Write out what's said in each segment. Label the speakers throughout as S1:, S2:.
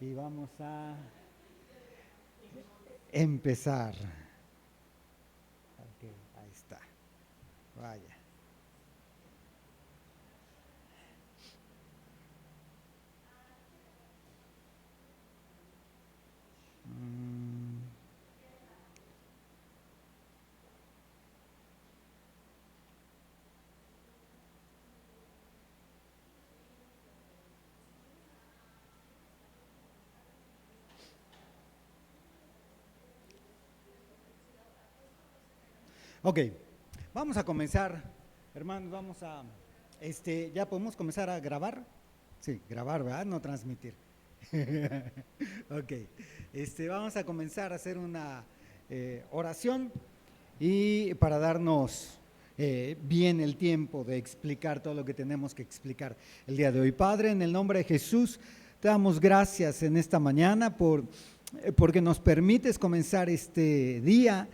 S1: y vamos a empezar. Okay, ahí está. Vaya. Ok, vamos a comenzar, hermanos, ya podemos comenzar a grabar. Sí, grabar, ¿verdad? No transmitir. Ok, vamos a comenzar a hacer una oración y para darnos bien el tiempo de explicar todo lo que tenemos que explicar el día de hoy. Padre, en el nombre de Jesús, te damos gracias en esta mañana porque nos permites comenzar este día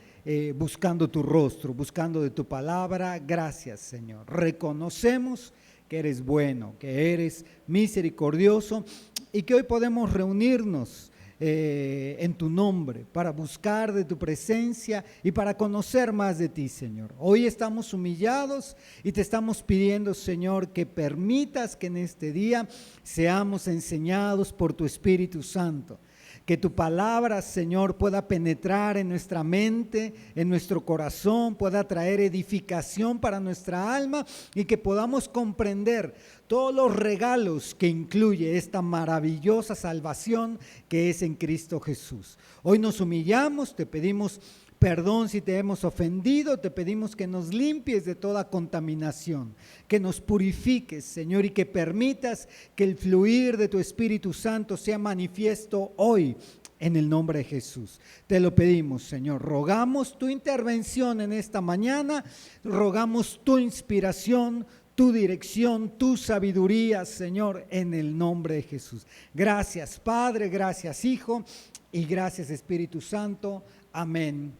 S1: buscando tu rostro, buscando de tu palabra. Gracias, Señor. Reconocemos que eres bueno, que eres misericordioso y que hoy podemos reunirnos en tu nombre para buscar de tu presencia y para conocer más de ti, Señor. Hoy estamos humillados y te estamos pidiendo, Señor, que permitas que en este día seamos enseñados por tu Espíritu Santo. Que tu palabra, Señor, pueda penetrar en nuestra mente, en nuestro corazón, pueda traer edificación para nuestra alma y que podamos comprender todos los regalos que incluye esta maravillosa salvación que es en Cristo Jesús. Hoy nos humillamos, te pedimos perdón si te hemos ofendido, te pedimos que nos limpies de toda contaminación, que nos purifiques, Señor, y que permitas que el fluir de tu Espíritu Santo sea manifiesto hoy en el nombre de Jesús. Te lo pedimos, Señor. Rogamos tu intervención en esta mañana, rogamos tu inspiración, tu dirección, tu sabiduría, Señor, en el nombre de Jesús. Gracias, Padre, gracias, Hijo, y gracias, Espíritu Santo. Amén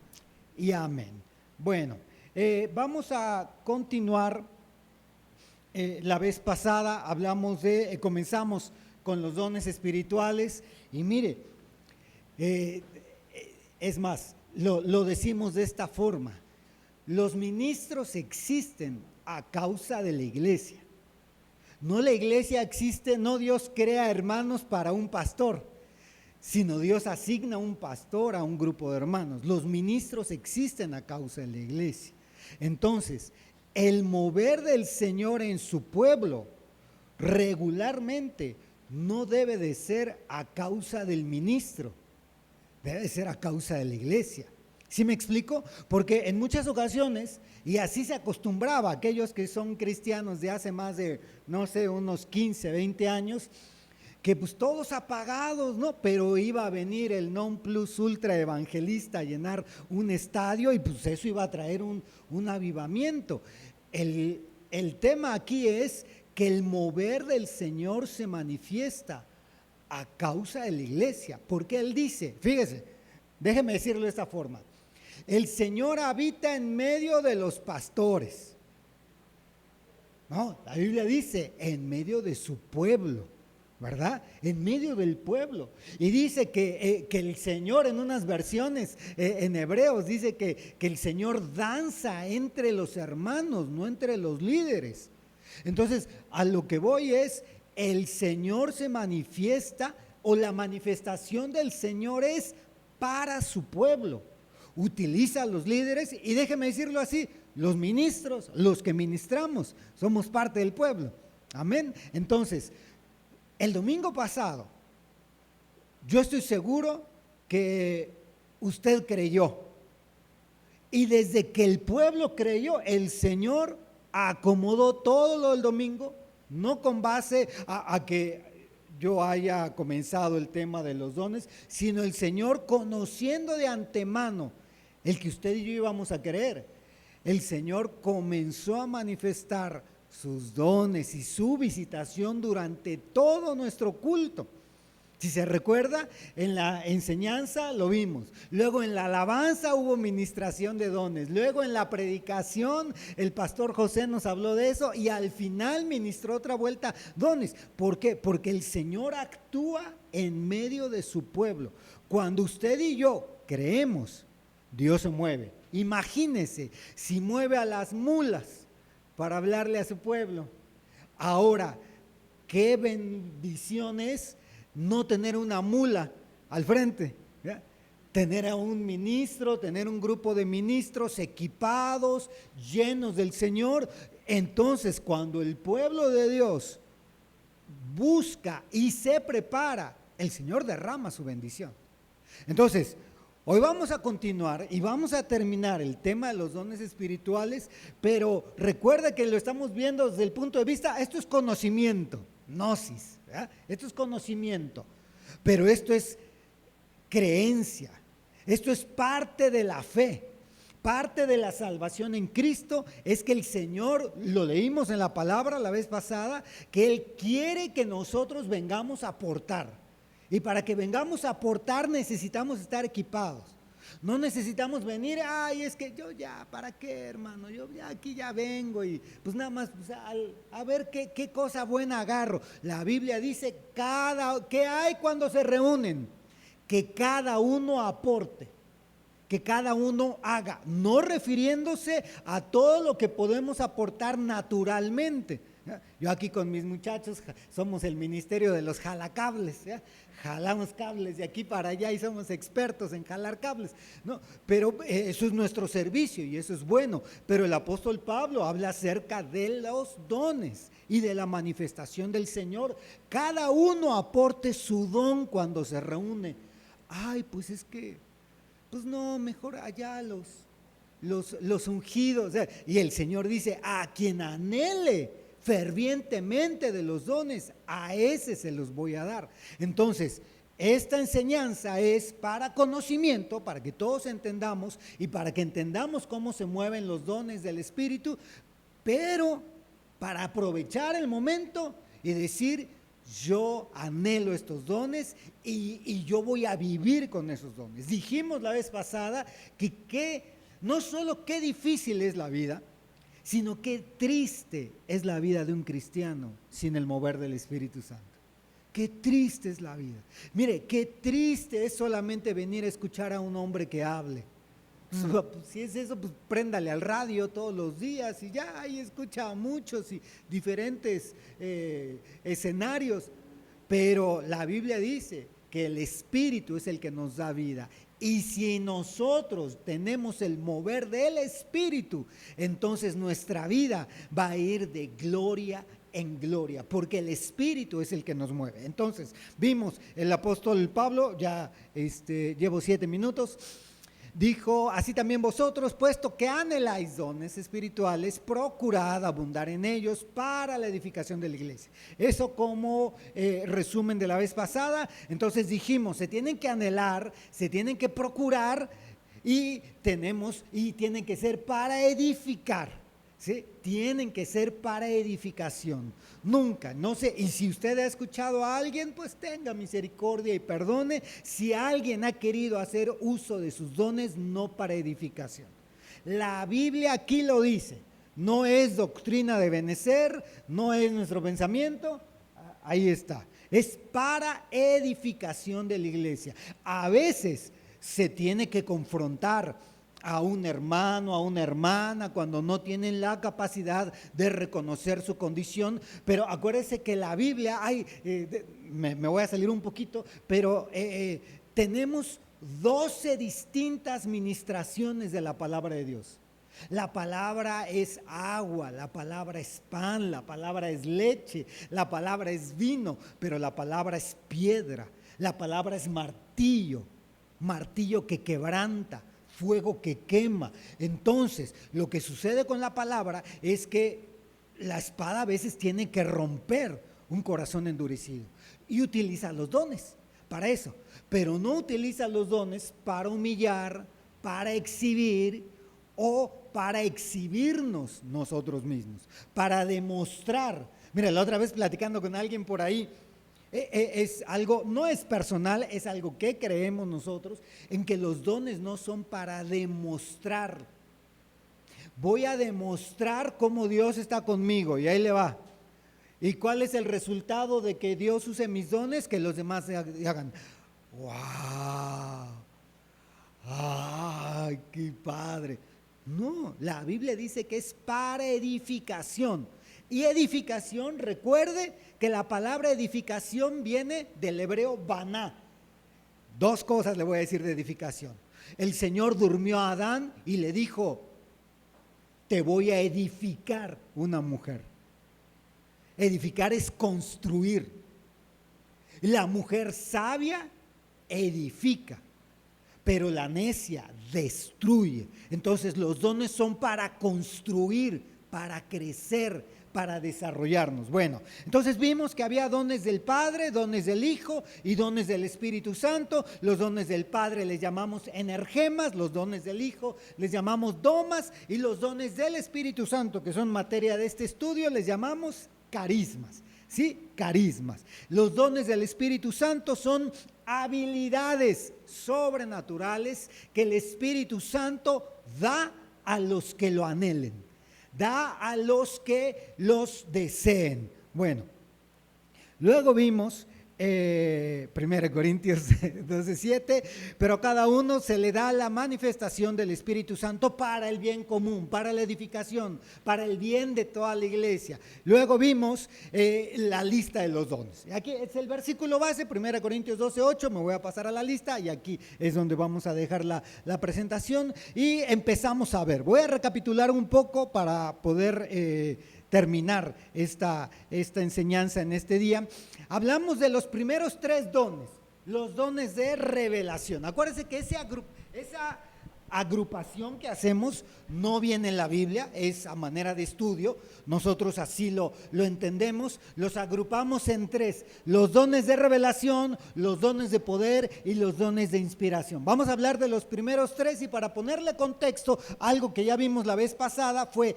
S1: y amén. Bueno, vamos a continuar. La vez pasada comenzamos con los dones espirituales y mire, es más, lo decimos de esta forma: los ministros existen a causa de la iglesia. No la iglesia existe, no Dios crea hermanos para un pastor, sino Dios asigna un pastor a un grupo de hermanos. Los ministros existen a causa de la iglesia. Entonces, el mover del Señor en su pueblo regularmente no debe de ser a causa del ministro, debe de ser a causa de la iglesia. ¿Sí me explico? Porque en muchas ocasiones, y así se acostumbraba, aquellos que son cristianos de hace más de, no sé, unos 15, 20 años, que pues todos apagados, ¿no? Pero iba a venir el non plus ultra evangelista a llenar un estadio y pues eso iba a traer un avivamiento. El tema aquí es que el mover del Señor se manifiesta a causa de la iglesia, porque Él dice, fíjese, déjeme decirlo de esta forma: el Señor habita en medio de los pastores, ¿no? La Biblia dice, en medio de su pueblo, ¿verdad? En medio del pueblo. Y dice que el Señor, en unas versiones en Hebreos, dice que el Señor danza entre los hermanos, no entre los líderes. Entonces, a lo que voy es, el Señor se manifiesta, o la manifestación del Señor es para su pueblo. Utiliza a los líderes y déjeme decirlo así, los ministros, los que ministramos, somos parte del pueblo. Amén. Entonces, el domingo pasado, yo estoy seguro que usted creyó. Y desde que el pueblo creyó, el Señor acomodó todo lo del domingo, no con base a que yo haya comenzado el tema de los dones, sino el Señor, conociendo de antemano el que usted y yo íbamos a creer, el Señor comenzó a manifestar sus dones y su visitación durante todo nuestro culto. Si se recuerda, en la enseñanza lo vimos. Luego en la alabanza hubo ministración de dones. Luego en la predicación el pastor José nos habló de eso y al final ministró otra vuelta dones. ¿Por qué? Porque el Señor actúa en medio de su pueblo. Cuando usted y yo creemos, Dios se mueve. Imagínese si mueve a las mulas para hablarle a su pueblo. Ahora, qué bendición es no tener una mula al frente, ¿ya? Tener a un ministro, tener un grupo de ministros equipados, llenos del Señor. Entonces, cuando el pueblo de Dios busca y se prepara, el Señor derrama su bendición. Entonces, hoy vamos a continuar y vamos a terminar el tema de los dones espirituales, pero recuerda que lo estamos viendo desde el punto de vista, esto es conocimiento, gnosis, ¿verdad? Esto es conocimiento, pero esto es creencia, esto es parte de la fe. Parte de la salvación en Cristo es que el Señor, lo leímos en la palabra la vez pasada, que Él quiere que nosotros vengamos a aportar. Y para que vengamos a aportar necesitamos estar equipados. No necesitamos venir, ay, es que yo ya, ¿para qué, hermano? Yo ya aquí ya vengo y pues nada más pues, a ver qué cosa buena agarro. La Biblia dice, ¿qué hay cuando se reúnen? Que cada uno aporte, que cada uno haga, no refiriéndose a todo lo que podemos aportar naturalmente. Yo aquí con mis muchachos somos el ministerio de los jalacables, ¿ya? Jalamos cables de aquí para allá y somos expertos en jalar cables, ¿no? Pero eso es nuestro servicio y eso es bueno. Pero el apóstol Pablo habla acerca de los dones y de la manifestación del Señor. Cada uno aporte su don cuando se reúne. Ay, pues es que, pues no, mejor allá los ungidos. Y el Señor dice, a quien anhele fervientemente de los dones, a ese se los voy a dar. Entonces, esta enseñanza es para conocimiento, para que todos entendamos y para que entendamos cómo se mueven los dones del Espíritu, pero para aprovechar el momento y decir, yo anhelo estos dones y yo voy a vivir con esos dones. Dijimos la vez pasada que no solo qué difícil es la vida, sino qué triste es la vida de un cristiano sin el mover del Espíritu Santo. Qué triste es la vida. Mire, qué triste es solamente venir a escuchar a un hombre que hable. Pues, si es eso, pues préndale al radio todos los días y ya ahí escucha a muchos y diferentes escenarios. Pero la Biblia dice que el Espíritu es el que nos da vida. Y si nosotros tenemos el mover del Espíritu, entonces nuestra vida va a ir de gloria en gloria, porque el Espíritu es el que nos mueve. Entonces, vimos el apóstol Pablo, ya llevo 7 minutos, dijo, así también vosotros, puesto que anheláis dones espirituales, procurad abundar en ellos para la edificación de la iglesia. Eso como resumen de la vez pasada. Entonces dijimos, se tienen que anhelar, se tienen que procurar y tienen que ser para edificar. ¿Sí? Tienen que ser para edificación. Nunca, no sé, y si usted ha escuchado a alguien, pues tenga misericordia y perdone si alguien ha querido hacer uso de sus dones no para edificación. La Biblia aquí lo dice, no es doctrina de Benecer, no es nuestro pensamiento, ahí está, es para edificación de la iglesia. A veces se tiene que confrontar a un hermano, a una hermana, cuando no tienen la capacidad de reconocer su condición. Pero acuérdense que la Biblia, me voy a salir un poquito, pero tenemos 12 distintas ministraciones de la palabra de Dios. La palabra es agua, la palabra es pan, la palabra es leche, la palabra es vino, pero la palabra es piedra, la palabra es martillo, martillo que quebranta, fuego que quema. Entonces, lo que sucede con la palabra es que la espada a veces tiene que romper un corazón endurecido y utiliza los dones para eso, pero no utiliza los dones para humillar, para exhibir o para exhibirnos nosotros mismos, para demostrar. Mira, la otra vez platicando con alguien por ahí, Es algo, no es personal, es algo que creemos nosotros, en que los dones no son para demostrar. Voy a demostrar cómo Dios está conmigo y ahí le va. ¿Y cuál es el resultado de que Dios use mis dones? Que los demás hagan, ¡wow! ¡Ay, qué padre! No, la Biblia dice que es para edificación. Y edificación, recuerde que la palabra edificación viene del hebreo baná. Dos cosas le voy a decir de edificación. El Señor durmió a Adán y le dijo, te voy a edificar una mujer. Edificar es construir. La mujer sabia edifica, pero la necia destruye. Entonces los dones son para construir, para crecer, para desarrollarnos. Bueno, entonces vimos que había dones del Padre, dones del Hijo y dones del Espíritu Santo. Los dones del Padre les llamamos energemas, los dones del Hijo les llamamos domas y los dones del Espíritu Santo, que son materia de este estudio, les llamamos carismas. ¿Sí? Carismas. Los dones del Espíritu Santo son habilidades sobrenaturales que el Espíritu Santo da a los que lo anhelen, da a los que los deseen. Bueno, luego vimos 1 Corintios 12:7, pero a cada uno se le da la manifestación del Espíritu Santo para el bien común, para la edificación, para el bien de toda la iglesia. Luego vimos la lista de los dones. Aquí es el versículo base, 1 Corintios 12:8, me voy a pasar a la lista y aquí es donde vamos a dejar la presentación y empezamos a ver. Voy a recapitular un poco para poder terminar esta enseñanza en este día. Hablamos de los primeros 3 dones, los dones de revelación. Acuérdense que esa agrupación que hacemos no viene en la Biblia, es a manera de estudio, nosotros así lo entendemos, los agrupamos en 3, los dones de revelación, los dones de poder y los dones de inspiración. Vamos a hablar de los primeros 3 y para ponerle contexto, algo que ya vimos la vez pasada fue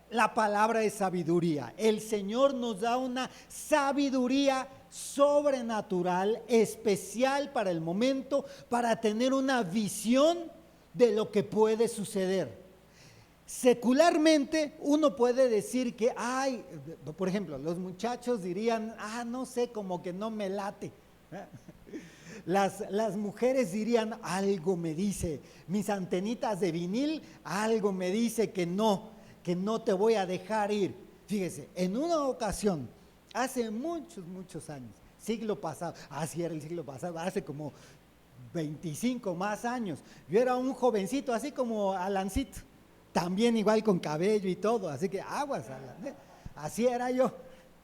S1: la palabra de sabiduría. El Señor nos da una sabiduría sobrenatural, especial para el momento, para tener una visión de lo que puede suceder. Secularmente uno puede decir que, por ejemplo, los muchachos dirían, no sé, como que no me late. Las mujeres dirían, algo me dice, mis antenitas de vinil, algo me dice que no te voy a dejar ir. Fíjese, en una ocasión, hace muchos años, siglo pasado, así era el siglo pasado, hace como 25 más años, yo era un jovencito, así como Alancito, también igual con cabello y todo, así que aguas, Alan, así era yo,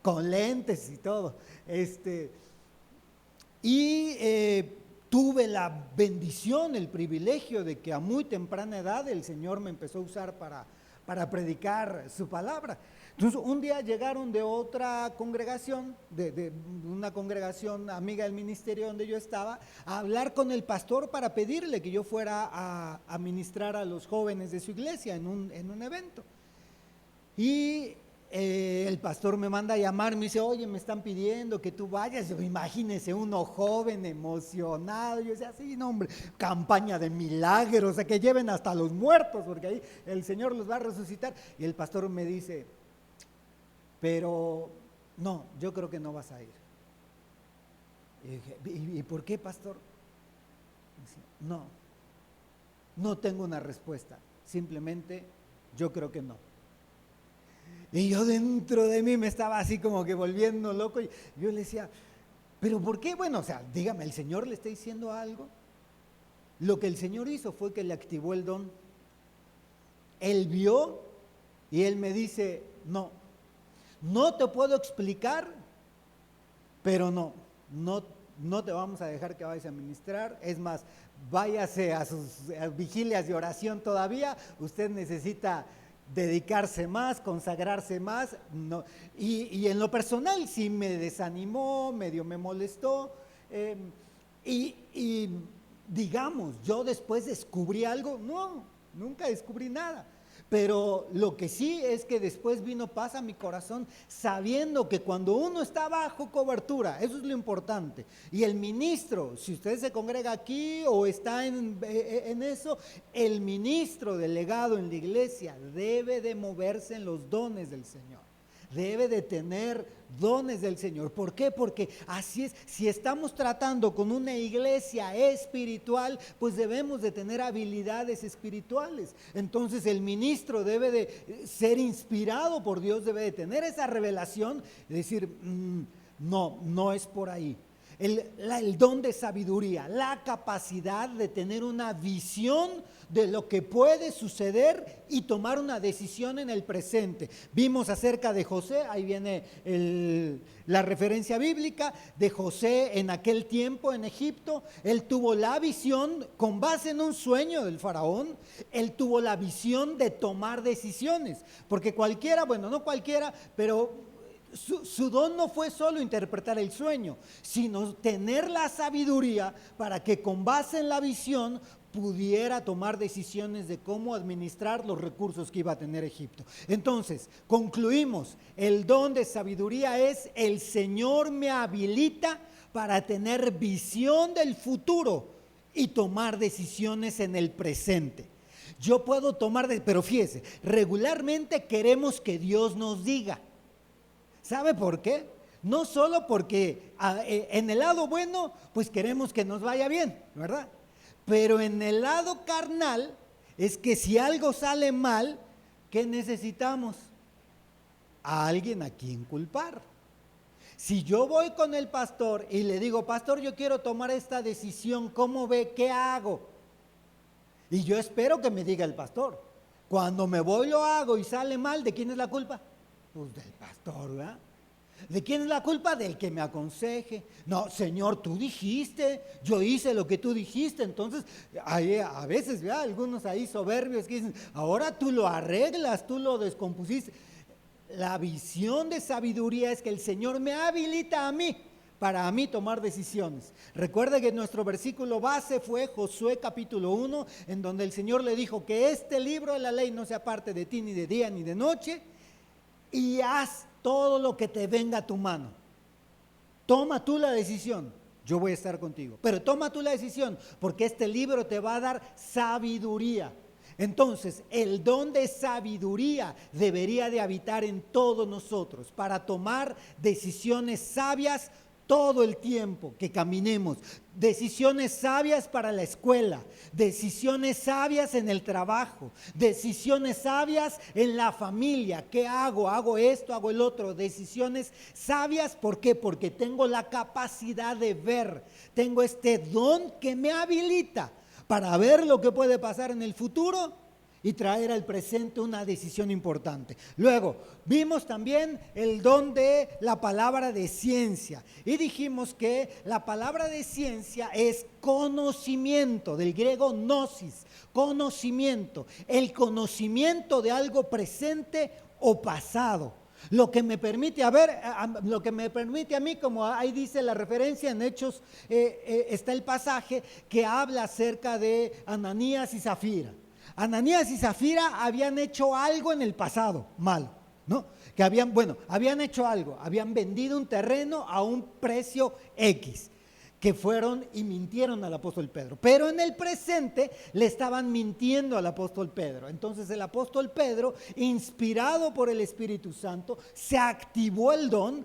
S1: con lentes y todo, tuve la bendición, el privilegio de que a muy temprana edad el Señor me empezó a usar para predicar su palabra. Entonces un día llegaron de otra congregación, de una congregación amiga del ministerio donde yo estaba, a hablar con el pastor para pedirle que yo fuera a ministrar a los jóvenes de su iglesia en un evento. Y el pastor me manda a llamar, me dice, oye, me están pidiendo que tú vayas. Yo, imagínese uno joven, emocionado. Yo decía, sí, no, hombre, campaña de milagros, o sea, que lleven hasta los muertos, porque ahí el Señor los va a resucitar. Y el pastor me dice, pero no, yo creo que no vas a ir. Y dije, ¿y por qué, pastor? Dice, no tengo una respuesta, simplemente yo creo que no. Y yo dentro de mí me estaba así como que volviendo loco y yo le decía, ¿pero por qué? Bueno, o sea, dígame, ¿el Señor le está diciendo algo? Lo que el Señor hizo fue que le activó el don. Él vio y Él me dice, no te puedo explicar, pero no te vamos a dejar que vayas a ministrar. Es más, váyase a sus vigilias de oración todavía, usted necesita dedicarse más, consagrarse más, y en lo personal sí me desanimó, medio me molestó, y digamos, yo después descubrí algo, no, nunca descubrí nada, Pero lo que sí es que después vino paz a mi corazón, sabiendo que cuando uno está bajo cobertura, eso es lo importante. Y el ministro, si usted se congrega aquí o está en eso, el ministro delegado en la iglesia debe de moverse en los dones del Señor. Debe de tener dones del Señor. ¿Por qué? Porque así es. Si estamos tratando con una iglesia espiritual, pues debemos de tener habilidades espirituales. Entonces el ministro debe de ser inspirado por Dios, debe de tener esa revelación y decir, no es por ahí. El don de sabiduría, la capacidad de tener una visión de lo que puede suceder y tomar una decisión en el presente. Vimos acerca de José, ahí viene la referencia bíblica de José en aquel tiempo en Egipto. Él tuvo la visión con base en un sueño del faraón, él tuvo la visión de tomar decisiones, porque cualquiera, bueno, no cualquiera, pero su don no fue solo interpretar el sueño, sino tener la sabiduría para que con base en la visión pudiera tomar decisiones de cómo administrar los recursos que iba a tener Egipto. Entonces, concluimos, el don de sabiduría es: el Señor me habilita para tener visión del futuro y tomar decisiones en el presente. Yo puedo pero fíjese, regularmente queremos que Dios nos diga. ¿Sabe por qué? No solo porque en el lado bueno, pues queremos que nos vaya bien, ¿verdad? Pero en el lado carnal, es que si algo sale mal, ¿qué necesitamos? A alguien a quien culpar. Si yo voy con el pastor y le digo, pastor, yo quiero tomar esta decisión, ¿cómo ve? ¿Qué hago? Y yo espero que me diga el pastor. Cuando me voy lo hago y sale mal, ¿de quién es la culpa? Pues del pastor, ¿verdad? ¿De quién es la culpa? Del que me aconseje. No, Señor, tú dijiste, yo hice lo que tú dijiste. Entonces, a veces, ¿verdad? Algunos ahí soberbios que dicen, ahora tú lo arreglas, tú lo descompusiste. La visión de sabiduría es que el Señor me habilita a mí, para mí tomar decisiones. Recuerde que nuestro versículo base fue Josué capítulo 1, en donde el Señor le dijo que este libro de la ley no se aparte de ti ni de día ni de noche, y haz todo lo que te venga a tu mano. Toma tú la decisión, yo voy a estar contigo, pero toma tú la decisión, porque este libro te va a dar sabiduría. Entonces, el don de sabiduría debería de habitar en todos nosotros para tomar decisiones sabias todo el tiempo que caminemos. Decisiones sabias para la escuela, decisiones sabias en el trabajo, decisiones sabias en la familia. ¿Qué hago? Hago esto, hago el otro. Decisiones sabias, ¿por qué? Porque tengo la capacidad de ver, tengo este don que me habilita para ver lo que puede pasar en el futuro y traer al presente una decisión importante. Luego, vimos también el don de la palabra de ciencia y dijimos que la palabra de ciencia es conocimiento, del griego gnosis, conocimiento, el conocimiento de algo presente o pasado. Lo que me permite lo que me permite a mí, como ahí dice la referencia en Hechos, está el pasaje que habla acerca de Ananías y Zafira. Ananías y Zafira habían hecho algo en el pasado, mal, ¿no? Que habían hecho algo, habían vendido un terreno a un precio X, que fueron y mintieron al apóstol Pedro. Pero en el presente le estaban mintiendo al apóstol Pedro. Entonces el apóstol Pedro, inspirado por el Espíritu Santo, se activó el don.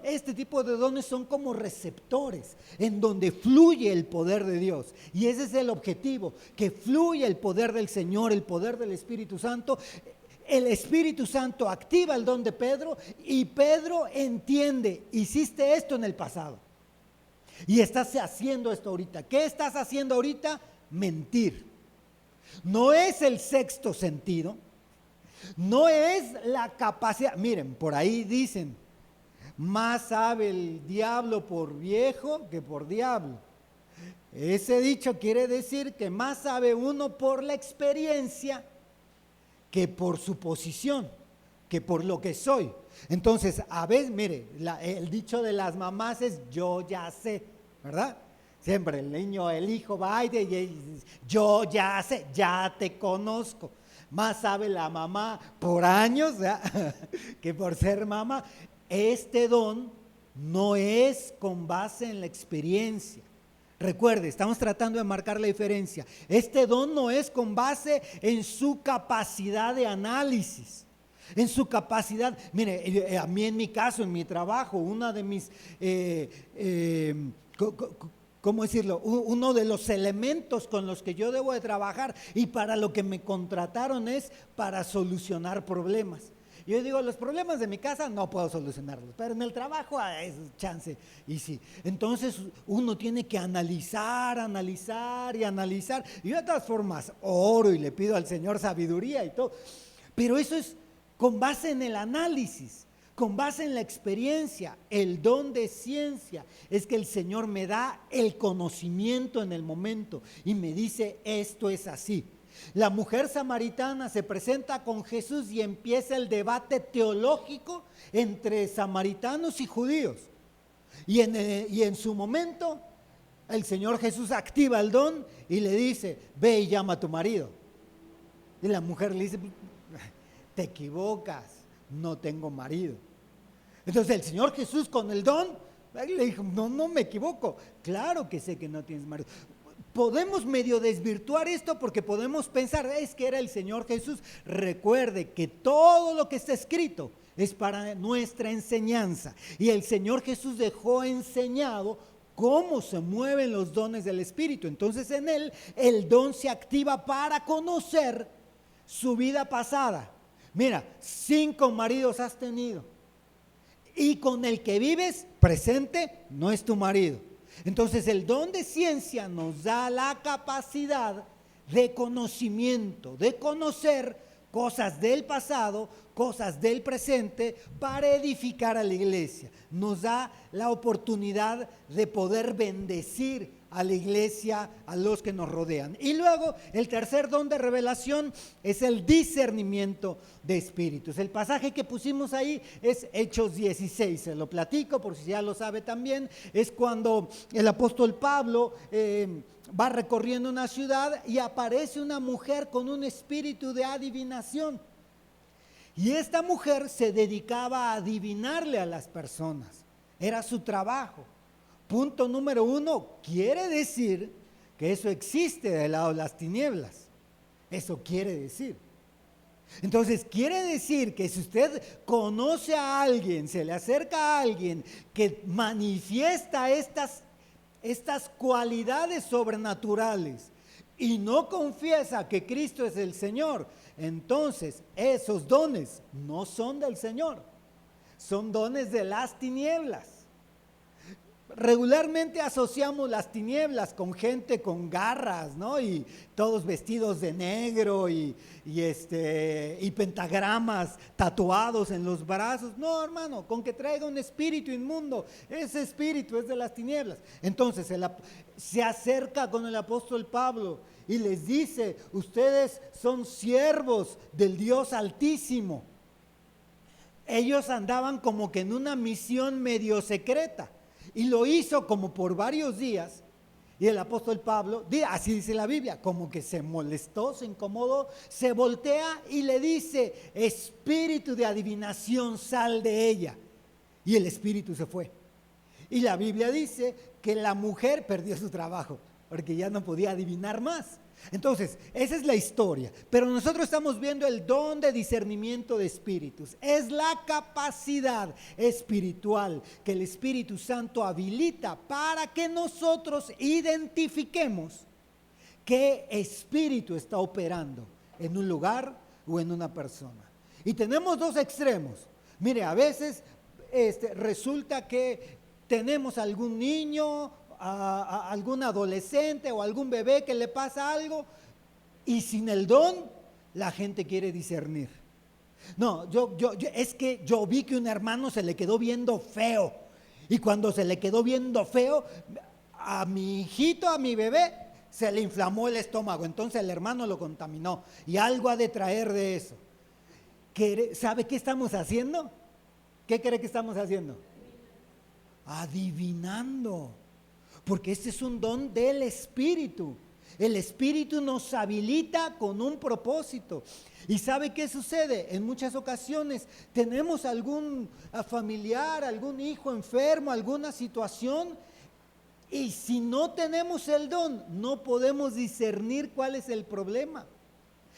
S1: Este tipo de dones son como receptores en donde fluye el poder de Dios. Y ese es el objetivo, que fluya el poder del Señor, el poder del Espíritu Santo. El Espíritu Santo activa el don de Pedro y Pedro entiende, hiciste esto en el pasado. Y estás haciendo esto ahorita. ¿Qué estás haciendo ahorita? Mentir. No es el sexto sentido, no es la capacidad. Miren, por ahí dicen, más sabe el diablo por viejo que por diablo. Ese dicho quiere decir que más sabe uno por la experiencia que por su posición, que por lo que soy. Entonces, a veces, mire, el dicho de las mamás es yo ya sé, ¿verdad? Siempre el niño, el hijo va y dice, yo ya sé, ya te conozco. Más sabe la mamá por años, ¿verdad? Que por ser mamá. Este don no es con base en la experiencia. Recuerde, estamos tratando de marcar la diferencia. Este don no es con base en su capacidad de análisis, en su capacidad. Mire, a mí en mi caso, en mi trabajo, una de mis, ¿cómo decirlo? Uno de los elementos con los que yo debo de trabajar y para lo que me contrataron es para solucionar problemas. Yo digo, los problemas de mi casa no puedo solucionarlos, pero en el trabajo es chance. Y sí, entonces uno tiene que analizar. Y de todas formas oro y le pido al Señor sabiduría y todo. Pero eso es con base en el análisis, con base en la experiencia. El don de ciencia es que el Señor me da el conocimiento en el momento y me dice, esto es así. La mujer samaritana se presenta con Jesús y empieza el debate teológico entre samaritanos y judíos. Y en su momento, el Señor Jesús activa el don y le dice, ve y llama a tu marido. Y la mujer le dice, te equivocas, no tengo marido. Entonces el Señor Jesús con el don le dijo, no me equivoco, claro que sé que no tienes marido. Podemos medio desvirtuar esto porque podemos pensar, es que era el Señor Jesús. Recuerde que todo lo que está escrito es para nuestra enseñanza. Y el Señor Jesús dejó enseñado cómo se mueven los dones del Espíritu. Entonces en él el don se activa para conocer su vida pasada. Mira, 5 maridos has tenido y con el que vives presente no es tu marido. Entonces el don de ciencia nos da la capacidad de conocimiento, de conocer cosas del pasado, cosas del presente para edificar a la iglesia. Nos da la oportunidad de poder bendecir a la iglesia, a los que nos rodean. Y luego el tercer don de revelación es el discernimiento de espíritus. El pasaje que pusimos ahí es Hechos 16, se lo platico por si ya lo sabe también. Es cuando el apóstol Pablo va recorriendo una ciudad y aparece una mujer con un espíritu de adivinación. Y esta mujer se dedicaba a adivinarle a las personas, era su trabajo. Punto número 1, quiere decir que eso existe del lado de las tinieblas. Eso quiere decir. Entonces, quiere decir que si usted conoce a alguien, se le acerca a alguien que manifiesta estas cualidades sobrenaturales y no confiesa que Cristo es el Señor, entonces esos dones no son del Señor, son dones de las tinieblas. Regularmente asociamos las tinieblas con gente con garras, ¿no? Y todos vestidos de negro y pentagramas tatuados en los brazos. No, hermano, con que traiga un espíritu inmundo, ese espíritu es de las tinieblas. Entonces se acerca con el apóstol Pablo y les dice, ustedes son siervos del Dios Altísimo. Ellos andaban como que en una misión medio secreta. Y lo hizo como por varios días. Y el apóstol Pablo, así dice la Biblia, como que se molestó, se incomodó, se voltea y le dice, espíritu de adivinación, sal de ella. Y el espíritu se fue. Y la Biblia dice que la mujer perdió su trabajo, porque ya no podía adivinar más. Entonces, esa es la historia. Pero nosotros estamos viendo el don de discernimiento de espíritus. Es la capacidad espiritual que el Espíritu Santo habilita para que nosotros identifiquemos qué espíritu está operando en un lugar o en una persona. Y tenemos dos extremos. Mire, a veces resulta que tenemos algún niño, a algún adolescente o algún bebé que le pasa algo y sin el don la gente quiere discernir. No, es que yo vi que un hermano se le quedó viendo feo y cuando se le quedó viendo feo a mi hijito, a mi bebé se le inflamó el estómago, entonces el hermano lo contaminó y algo ha de traer de eso. ¿Sabe qué estamos haciendo? ¿Qué cree que estamos haciendo? Adivinando. Porque este es un don del Espíritu. El Espíritu nos habilita con un propósito. ¿Y sabe qué sucede? En muchas ocasiones tenemos algún familiar, algún hijo enfermo, alguna situación, y si no tenemos el don, no podemos discernir cuál es el problema.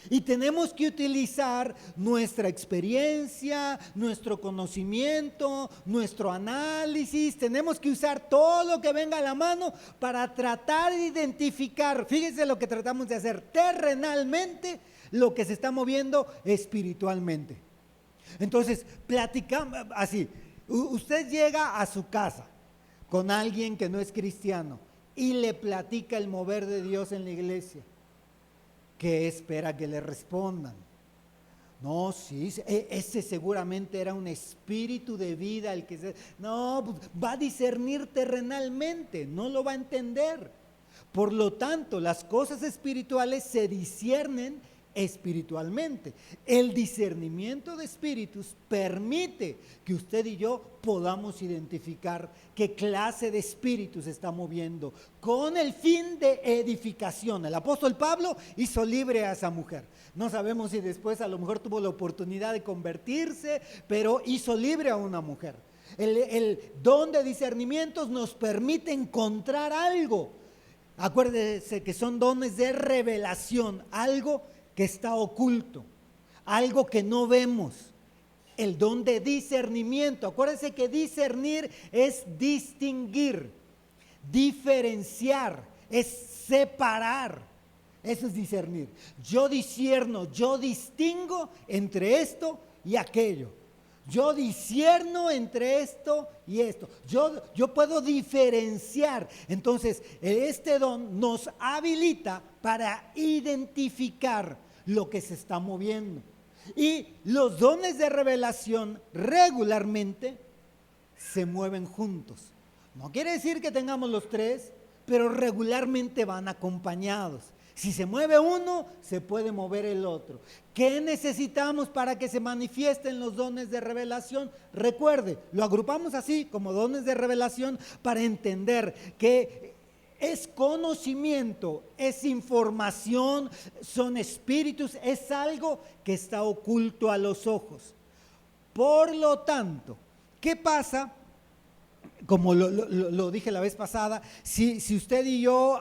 S1: Y tenemos que utilizar nuestra experiencia, nuestro conocimiento, nuestro análisis. Tenemos que usar todo lo que venga a la mano para tratar de identificar, fíjense lo que tratamos de hacer terrenalmente, lo que se está moviendo espiritualmente. Entonces, platicamos así. Usted llega a su casa con alguien que no es cristiano y le platica el mover de Dios en la iglesia. ¿Qué espera que le respondan? No, sí, ese seguramente era un espíritu de vida el que no, pues va a discernir terrenalmente, no lo va a entender. Por lo tanto, las cosas espirituales se disciernen espiritualmente. El discernimiento de espíritus permite que usted y yo podamos identificar qué clase de espíritu se está moviendo con el fin de edificación. El apóstol Pablo hizo libre a esa mujer. No sabemos si después a lo mejor tuvo la oportunidad de convertirse, pero hizo libre a una mujer. El don de discernimientos nos permite encontrar algo. Acuérdese que son dones de revelación, algo que está oculto, algo que no vemos. El don de discernimiento, acuérdense que discernir es distinguir, diferenciar, es separar. Eso es discernir. Yo discierno, yo distingo entre esto y aquello. Yo discierno entre esto y esto. Yo puedo diferenciar. Entonces, este don nos habilita para identificar lo que se está moviendo. Y los dones de revelación regularmente se mueven juntos. No quiere decir que tengamos los tres, pero regularmente van acompañados. Si se mueve uno, se puede mover el otro. ¿Qué necesitamos para que se manifiesten los dones de revelación? Recuerde, lo agrupamos así como dones de revelación para entender que es conocimiento, es información, son espíritus, es algo que está oculto a los ojos. Por lo tanto, ¿qué pasa? Como lo dije la vez pasada, si usted y yo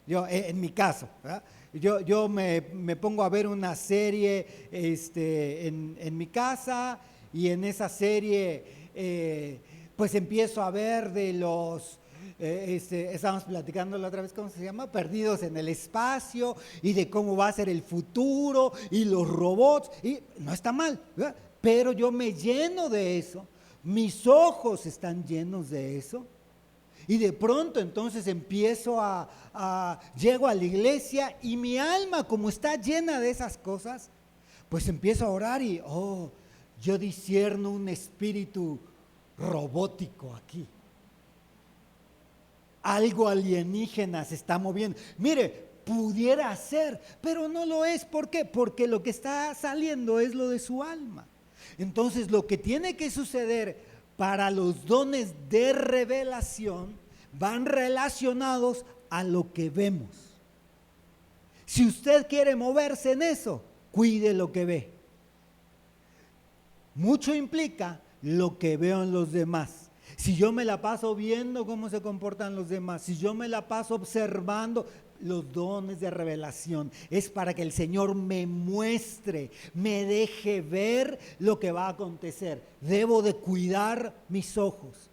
S1: en mi caso, ¿verdad? Yo me pongo a ver una serie en mi casa, y en esa serie pues empiezo a ver de los, estábamos platicando la otra vez, ¿cómo se llama? Perdidos en el espacio, y de cómo va a ser el futuro, y los robots, y no está mal, ¿verdad? Pero yo me lleno de eso, mis ojos están llenos de eso. Y de pronto entonces llego a la iglesia, y mi alma, como está llena de esas cosas, pues empiezo a orar y, yo discierno un espíritu robótico aquí. Algo alienígena se está moviendo. Mire, pudiera ser, pero no lo es. ¿Por qué? Porque lo que está saliendo es lo de su alma. Entonces, lo que tiene que suceder para los dones de revelación van relacionados a lo que vemos. Si usted quiere moverse en eso, cuide lo que ve. Mucho implica lo que veo en los demás. Si yo me la paso viendo cómo se comportan los demás, si yo me la paso observando, los dones de revelación es para que el Señor me muestre, me deje ver lo que va a acontecer. Debo de cuidar mis ojos,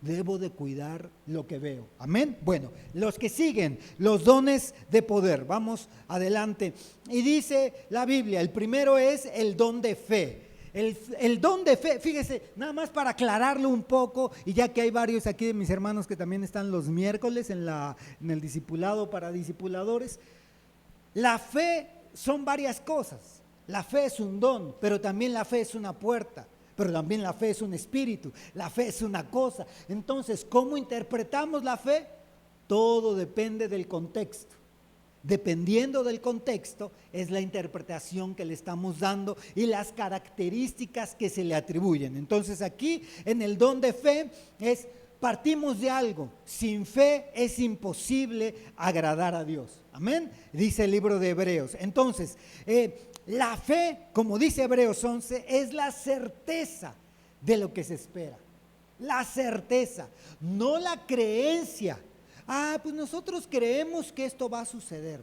S1: debo de cuidar lo que veo. Amén. Bueno, los que siguen, los dones de poder. Vamos adelante. Y dice la Biblia, el primero es el don de fe. El don de fe, fíjese, nada más para aclararlo un poco, y ya que hay varios aquí de mis hermanos que también están los miércoles en el discipulado para discipuladores. La fe son varias cosas. La fe es un don, pero también la fe es una puerta, pero también la fe es un espíritu, la fe es una cosa. Entonces, ¿cómo interpretamos la fe? Todo depende del contexto. Dependiendo del contexto es la interpretación que le estamos dando y las características que se le atribuyen. Entonces aquí en el don de fe es partimos de algo. Sin fe es imposible agradar a Dios. Amén. Dice el libro de Hebreos. Entonces, la fe, como dice Hebreos 11, es la certeza de lo que se espera. La certeza, no la creencia. Pues nosotros creemos que esto va a suceder.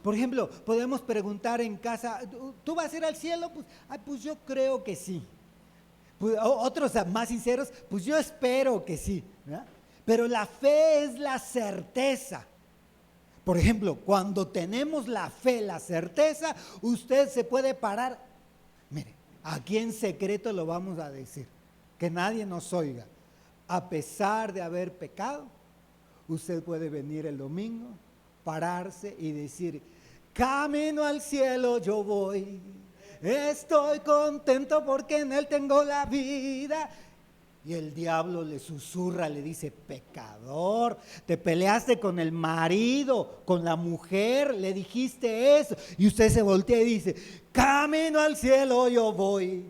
S1: Por ejemplo, podemos preguntar en casa, ¿tú vas a ir al cielo? Pues yo creo que sí. Pues, otros más sinceros, pues yo espero que sí, ¿verdad? Pero la fe es la certeza. Por ejemplo, cuando tenemos la fe, la certeza, usted se puede parar. Mire, aquí en secreto lo vamos a decir, que nadie nos oiga. A pesar de haber pecado, usted puede venir el domingo, pararse y decir: camino al cielo yo voy, estoy contento porque en él tengo la vida. Y el diablo le susurra, le dice: pecador, te peleaste con el marido, con la mujer, le dijiste eso. Y usted se voltea y dice: camino al cielo yo voy.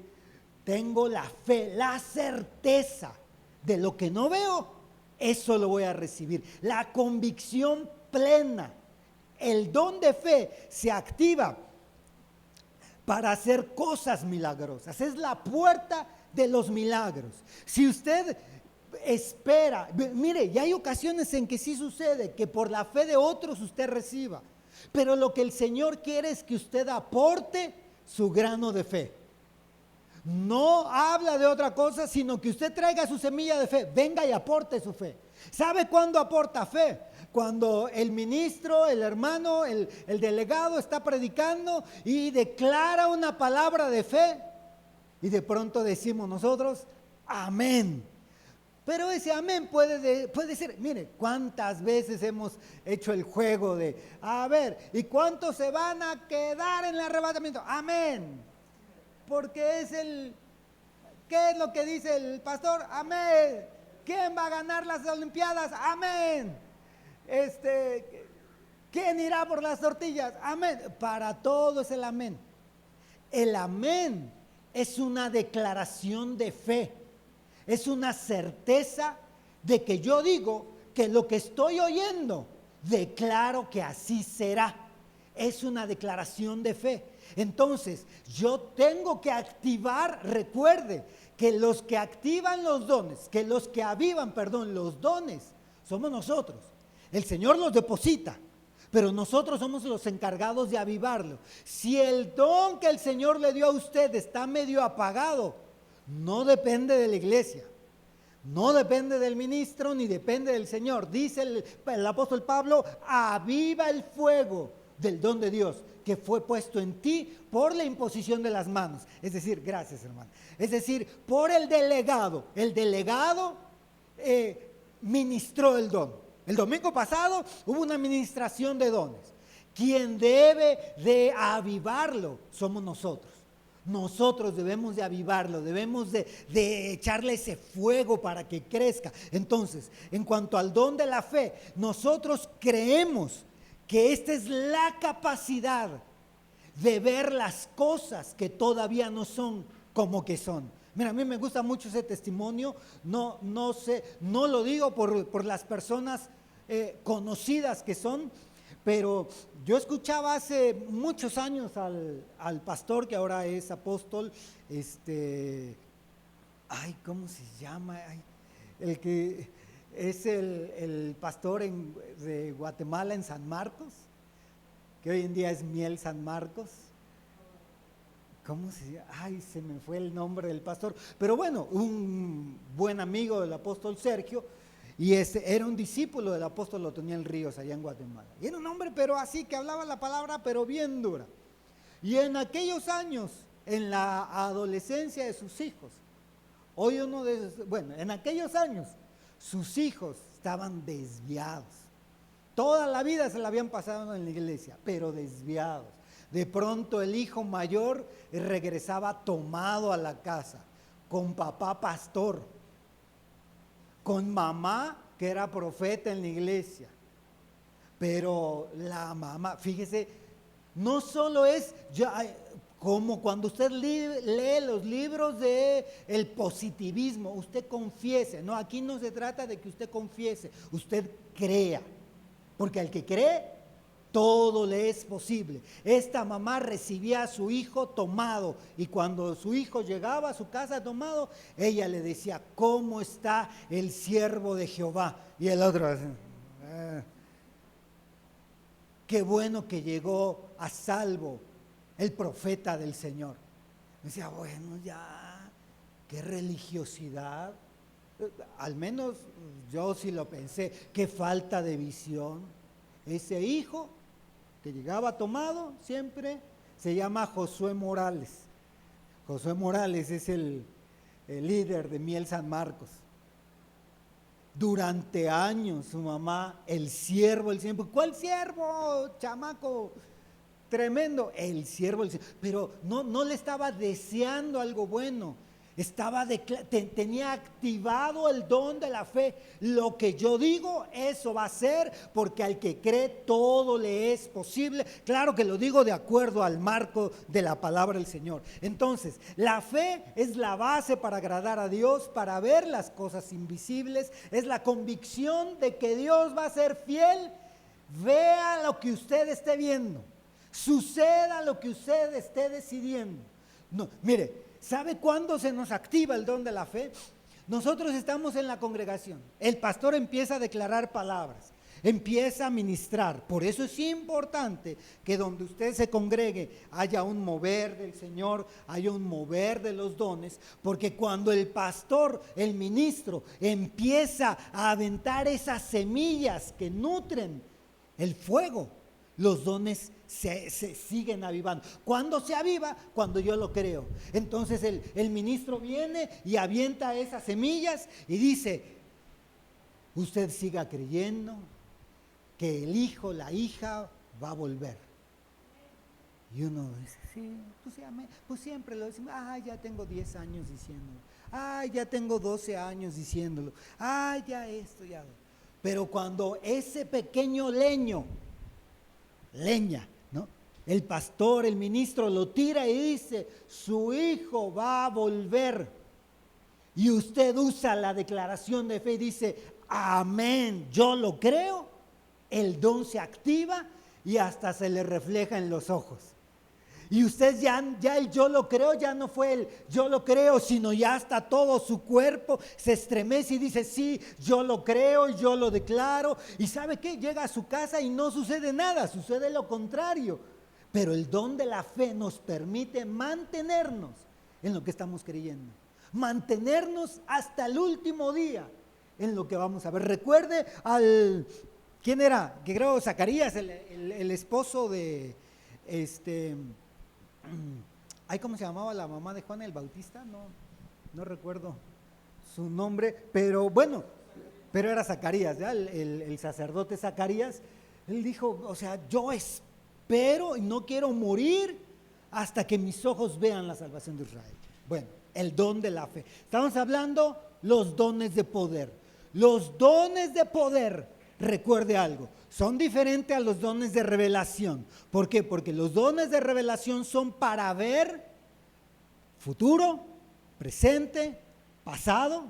S1: Tengo la fe, la certeza de lo que no veo, eso lo voy a recibir. La convicción plena, el don de fe se activa para hacer cosas milagrosas. Es la puerta de los milagros. Si usted espera, mire, ya hay ocasiones en que sí sucede que por la fe de otros usted reciba, pero lo que el Señor quiere es que usted aporte su grano de fe. No habla de otra cosa, sino que usted traiga su semilla de fe, venga y aporte su fe. ¿Sabe cuándo aporta fe? Cuando el ministro, el hermano, el delegado está predicando y declara una palabra de fe y de pronto decimos nosotros: amén. Pero ese amén puede ser, mire, cuántas veces hemos hecho el juego de, a ver, ¿y cuántos se van a quedar en el arrebatamiento? Amén. Porque ¿qué es lo que dice el pastor? Amén. ¿Quién va a ganar las Olimpiadas? Amén. ¿Quién irá por las tortillas? Amén. Para todo es el amén. El amén es una declaración de fe. Es una certeza de que yo digo que lo que estoy oyendo, declaro que así será. Es una declaración de fe. Entonces, yo tengo que activar, recuerde, que los que activan los dones, que los que avivan, los dones, somos nosotros. El Señor los deposita, pero nosotros somos los encargados de avivarlo. Si el don que el Señor le dio a usted está medio apagado, no depende de la iglesia, no depende del ministro, ni depende del Señor. Dice el apóstol Pablo: aviva el fuego del don de Dios que fue puesto en ti por la imposición de las manos. Es decir, gracias hermano, es decir, por el delegado. El delegado ministró el don. El domingo pasado hubo una administración de dones. Quien debe de avivarlo somos nosotros. Nosotros debemos de avivarlo, debemos de echarle ese fuego para que crezca. Entonces, en cuanto al don de la fe, nosotros creemos que esta es la capacidad de ver las cosas que todavía no son como que son. Mira, a mí me gusta mucho ese testimonio. No sé, no lo digo por las personas conocidas que son, pero yo escuchaba hace muchos años al pastor que ahora es apóstol, ¿cómo se llama? El que es el pastor de Guatemala en San Marcos, que hoy en día es Miel San Marcos. ¿Cómo se llama? Se me fue el nombre del pastor. Pero bueno, un buen amigo del apóstol Sergio, y era un discípulo del apóstol Otoniel Ríos allá en Guatemala. Y era un hombre, pero así, que hablaba la palabra, pero bien dura. Y en aquellos años, en la adolescencia de sus hijos, en aquellos años, sus hijos estaban desviados. Toda la vida se la habían pasado en la iglesia, pero desviados. De pronto el hijo mayor regresaba tomado a la casa, con papá pastor, con mamá que era profeta en la iglesia. Pero la mamá, fíjese, no solo es, Como cuando usted lee los libros de el positivismo, usted confiese. No, aquí no se trata de que usted confiese, usted crea. Porque al que cree, todo le es posible. Esta mamá recibía a su hijo tomado y cuando su hijo llegaba a su casa tomado, ella le decía, ¿cómo está el siervo de Jehová? Y el otro, qué bueno que llegó a salvo el profeta del Señor. Decía, bueno, ya, qué religiosidad. Al menos yo sí lo pensé, qué falta de visión. Ese hijo que llegaba tomado siempre se llama Josué Morales. Josué Morales es el líder de Miel San Marcos. Durante años su mamá, el siervo, ¿cuál siervo, chamaco? Tremendo, el siervo, pero no le estaba deseando algo bueno, tenía activado el don de la fe. Lo que yo digo, eso va a ser, porque al que cree todo le es posible. Claro que lo digo de acuerdo al marco de la palabra del Señor. Entonces, la fe es la base para agradar a Dios, para ver las cosas invisibles, es la convicción de que Dios va a ser fiel, vea lo que usted esté viendo. Suceda lo que usted esté decidiendo. No, mire, ¿sabe cuándo se nos activa el don de la fe? Nosotros estamos en la congregación, el pastor empieza a declarar palabras, empieza a ministrar. Por eso es importante que donde usted se congregue haya un mover del Señor, haya un mover de los dones, porque cuando el pastor, el ministro, empieza a aventar esas semillas que nutren el fuego, los dones se siguen avivando. ¿Cuándo se aviva? Cuando yo lo creo. Entonces el ministro viene y avienta esas semillas y dice, usted siga creyendo que el hijo, la hija va a volver. Y uno dice, sí, pues siempre lo decimos, ya tengo 10 años diciéndolo, ya tengo 12 años diciéndolo, ya esto, ya. Pero cuando ese pequeño leña, ¿no? El pastor, el ministro lo tira y dice, su hijo va a volver. Y usted usa la declaración de fe y dice, amén, yo lo creo. El don se activa y hasta se le refleja en los ojos. Y usted ya el yo lo creo, ya no fue el yo lo creo, sino ya hasta todo su cuerpo se estremece y dice, sí, yo lo creo, yo lo declaro. Y ¿sabe qué? Llega a su casa y no sucede nada, sucede lo contrario. Pero el don de la fe nos permite mantenernos en lo que estamos creyendo. Mantenernos hasta el último día en lo que vamos a ver. Recuerde ¿quién era? Que creo Zacarías, el esposo de ¿cómo se llamaba la mamá de Juan el Bautista? No recuerdo su nombre, pero bueno, pero era Zacarías, ¿ya? El sacerdote Zacarías. Él dijo, o sea, yo espero y no quiero morir hasta que mis ojos vean la salvación de Israel. Bueno, el don de la fe. Estamos hablando los dones de poder. Los dones de poder, recuerde algo, son diferentes a los dones de revelación. ¿Por qué? Porque los dones de revelación son para ver futuro, presente, pasado,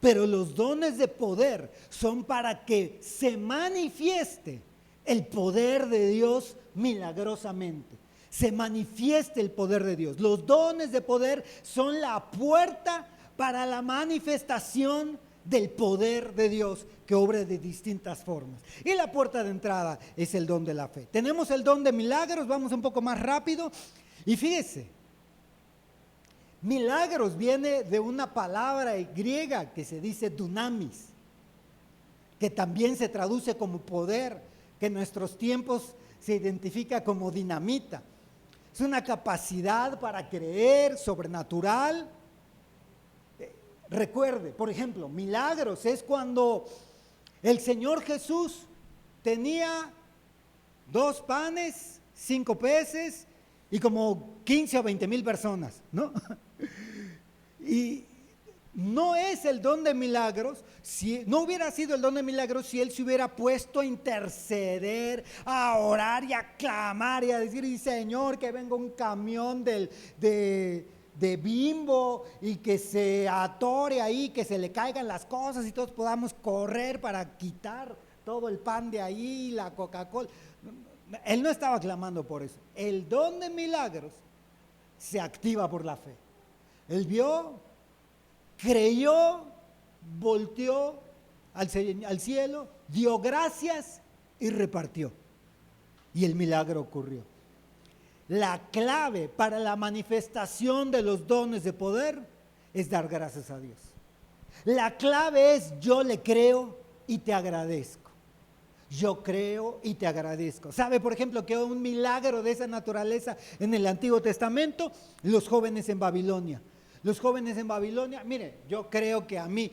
S1: pero los dones de poder son para que se manifieste el poder de Dios milagrosamente. Se manifieste el poder de Dios. Los dones de poder son la puerta para la manifestación del poder de Dios que obra de distintas formas. Y la puerta de entrada es el don de la fe. Tenemos el don de milagros, vamos un poco más rápido. Y fíjese, milagros viene de una palabra griega que se dice dunamis, que también se traduce como poder, que en nuestros tiempos se identifica como dinamita. Es una capacidad para creer, sobrenatural. Recuerde, por ejemplo, milagros es cuando el Señor Jesús tenía 2 panes, 5 peces y como 15 o 20 mil personas, ¿no? Y No es el don de milagros, si no hubiera sido el don de milagros si él se hubiera puesto a interceder, a orar y a clamar y a decir, y Señor, que venga un camión de Bimbo y que se atore ahí, que se le caigan las cosas y todos podamos correr para quitar todo el pan de ahí, la Coca-Cola. Él no estaba clamando por eso. El don de milagros se activa por la fe. Él vio, creyó, volteó al cielo, dio gracias y repartió. Y el milagro ocurrió. La clave para la manifestación de los dones de poder es dar gracias a Dios. La clave es yo le creo y te agradezco. Yo creo y te agradezco. ¿Sabe, por ejemplo, que un milagro de esa naturaleza en el Antiguo Testamento? Los jóvenes en Babilonia. Los jóvenes en Babilonia, mire, yo creo que a mí,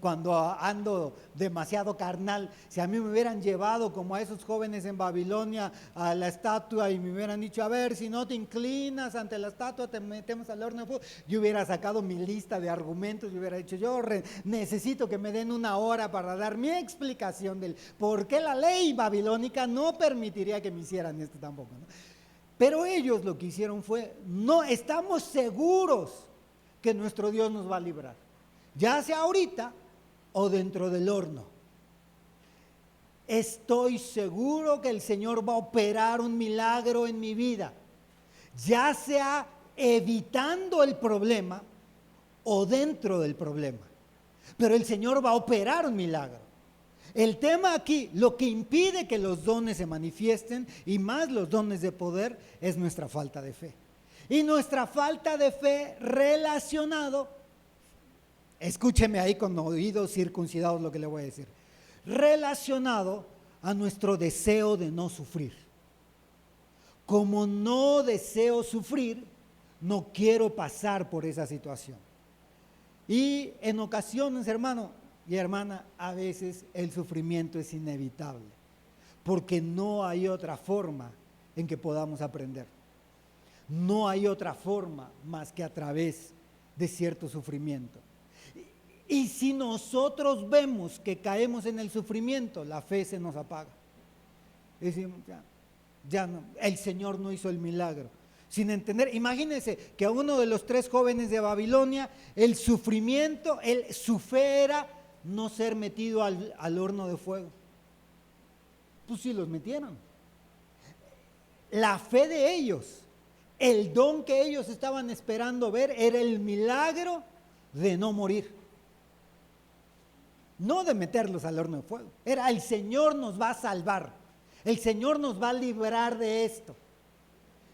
S1: cuando ando demasiado carnal, si a mí me hubieran llevado como a esos jóvenes en Babilonia a la estatua y me hubieran dicho, a ver, si no te inclinas ante la estatua, te metemos al horno de fuego, yo hubiera sacado mi lista de argumentos y hubiera dicho, yo necesito que me den una hora para dar mi explicación del por qué la ley babilónica no permitiría que me hicieran esto tampoco, ¿no? Pero ellos lo que hicieron fue, no estamos seguros que nuestro Dios nos va a librar, ya sea ahorita o dentro del horno. Estoy seguro que el Señor va a operar un milagro en mi vida, ya sea evitando el problema o dentro del problema, pero el Señor va a operar un milagro. El tema aquí, lo que impide que los dones se manifiesten, y más los dones de poder, es nuestra falta de fe. Y nuestra falta de fe relacionado, escúcheme ahí con oídos circuncidados lo que le voy a decir, relacionado a nuestro deseo de no sufrir. Como no deseo sufrir, no quiero pasar por esa situación. Y en ocasiones, hermano y hermana, a veces el sufrimiento es inevitable, porque no hay otra forma en que podamos aprender. No hay otra forma más que a través de cierto sufrimiento. Y si nosotros vemos que caemos en el sufrimiento, la fe se nos apaga. Decimos, ya no, el Señor no hizo el milagro. Sin entender, imagínense que a uno de los 3 jóvenes de Babilonia, el sufrimiento, su fe era no ser metido al horno de fuego. Pues sí los metieron. La fe de ellos, el don que ellos estaban esperando ver, era el milagro de no morir. No de meterlos al horno de fuego. Era el Señor nos va a salvar. El Señor nos va a librar de esto.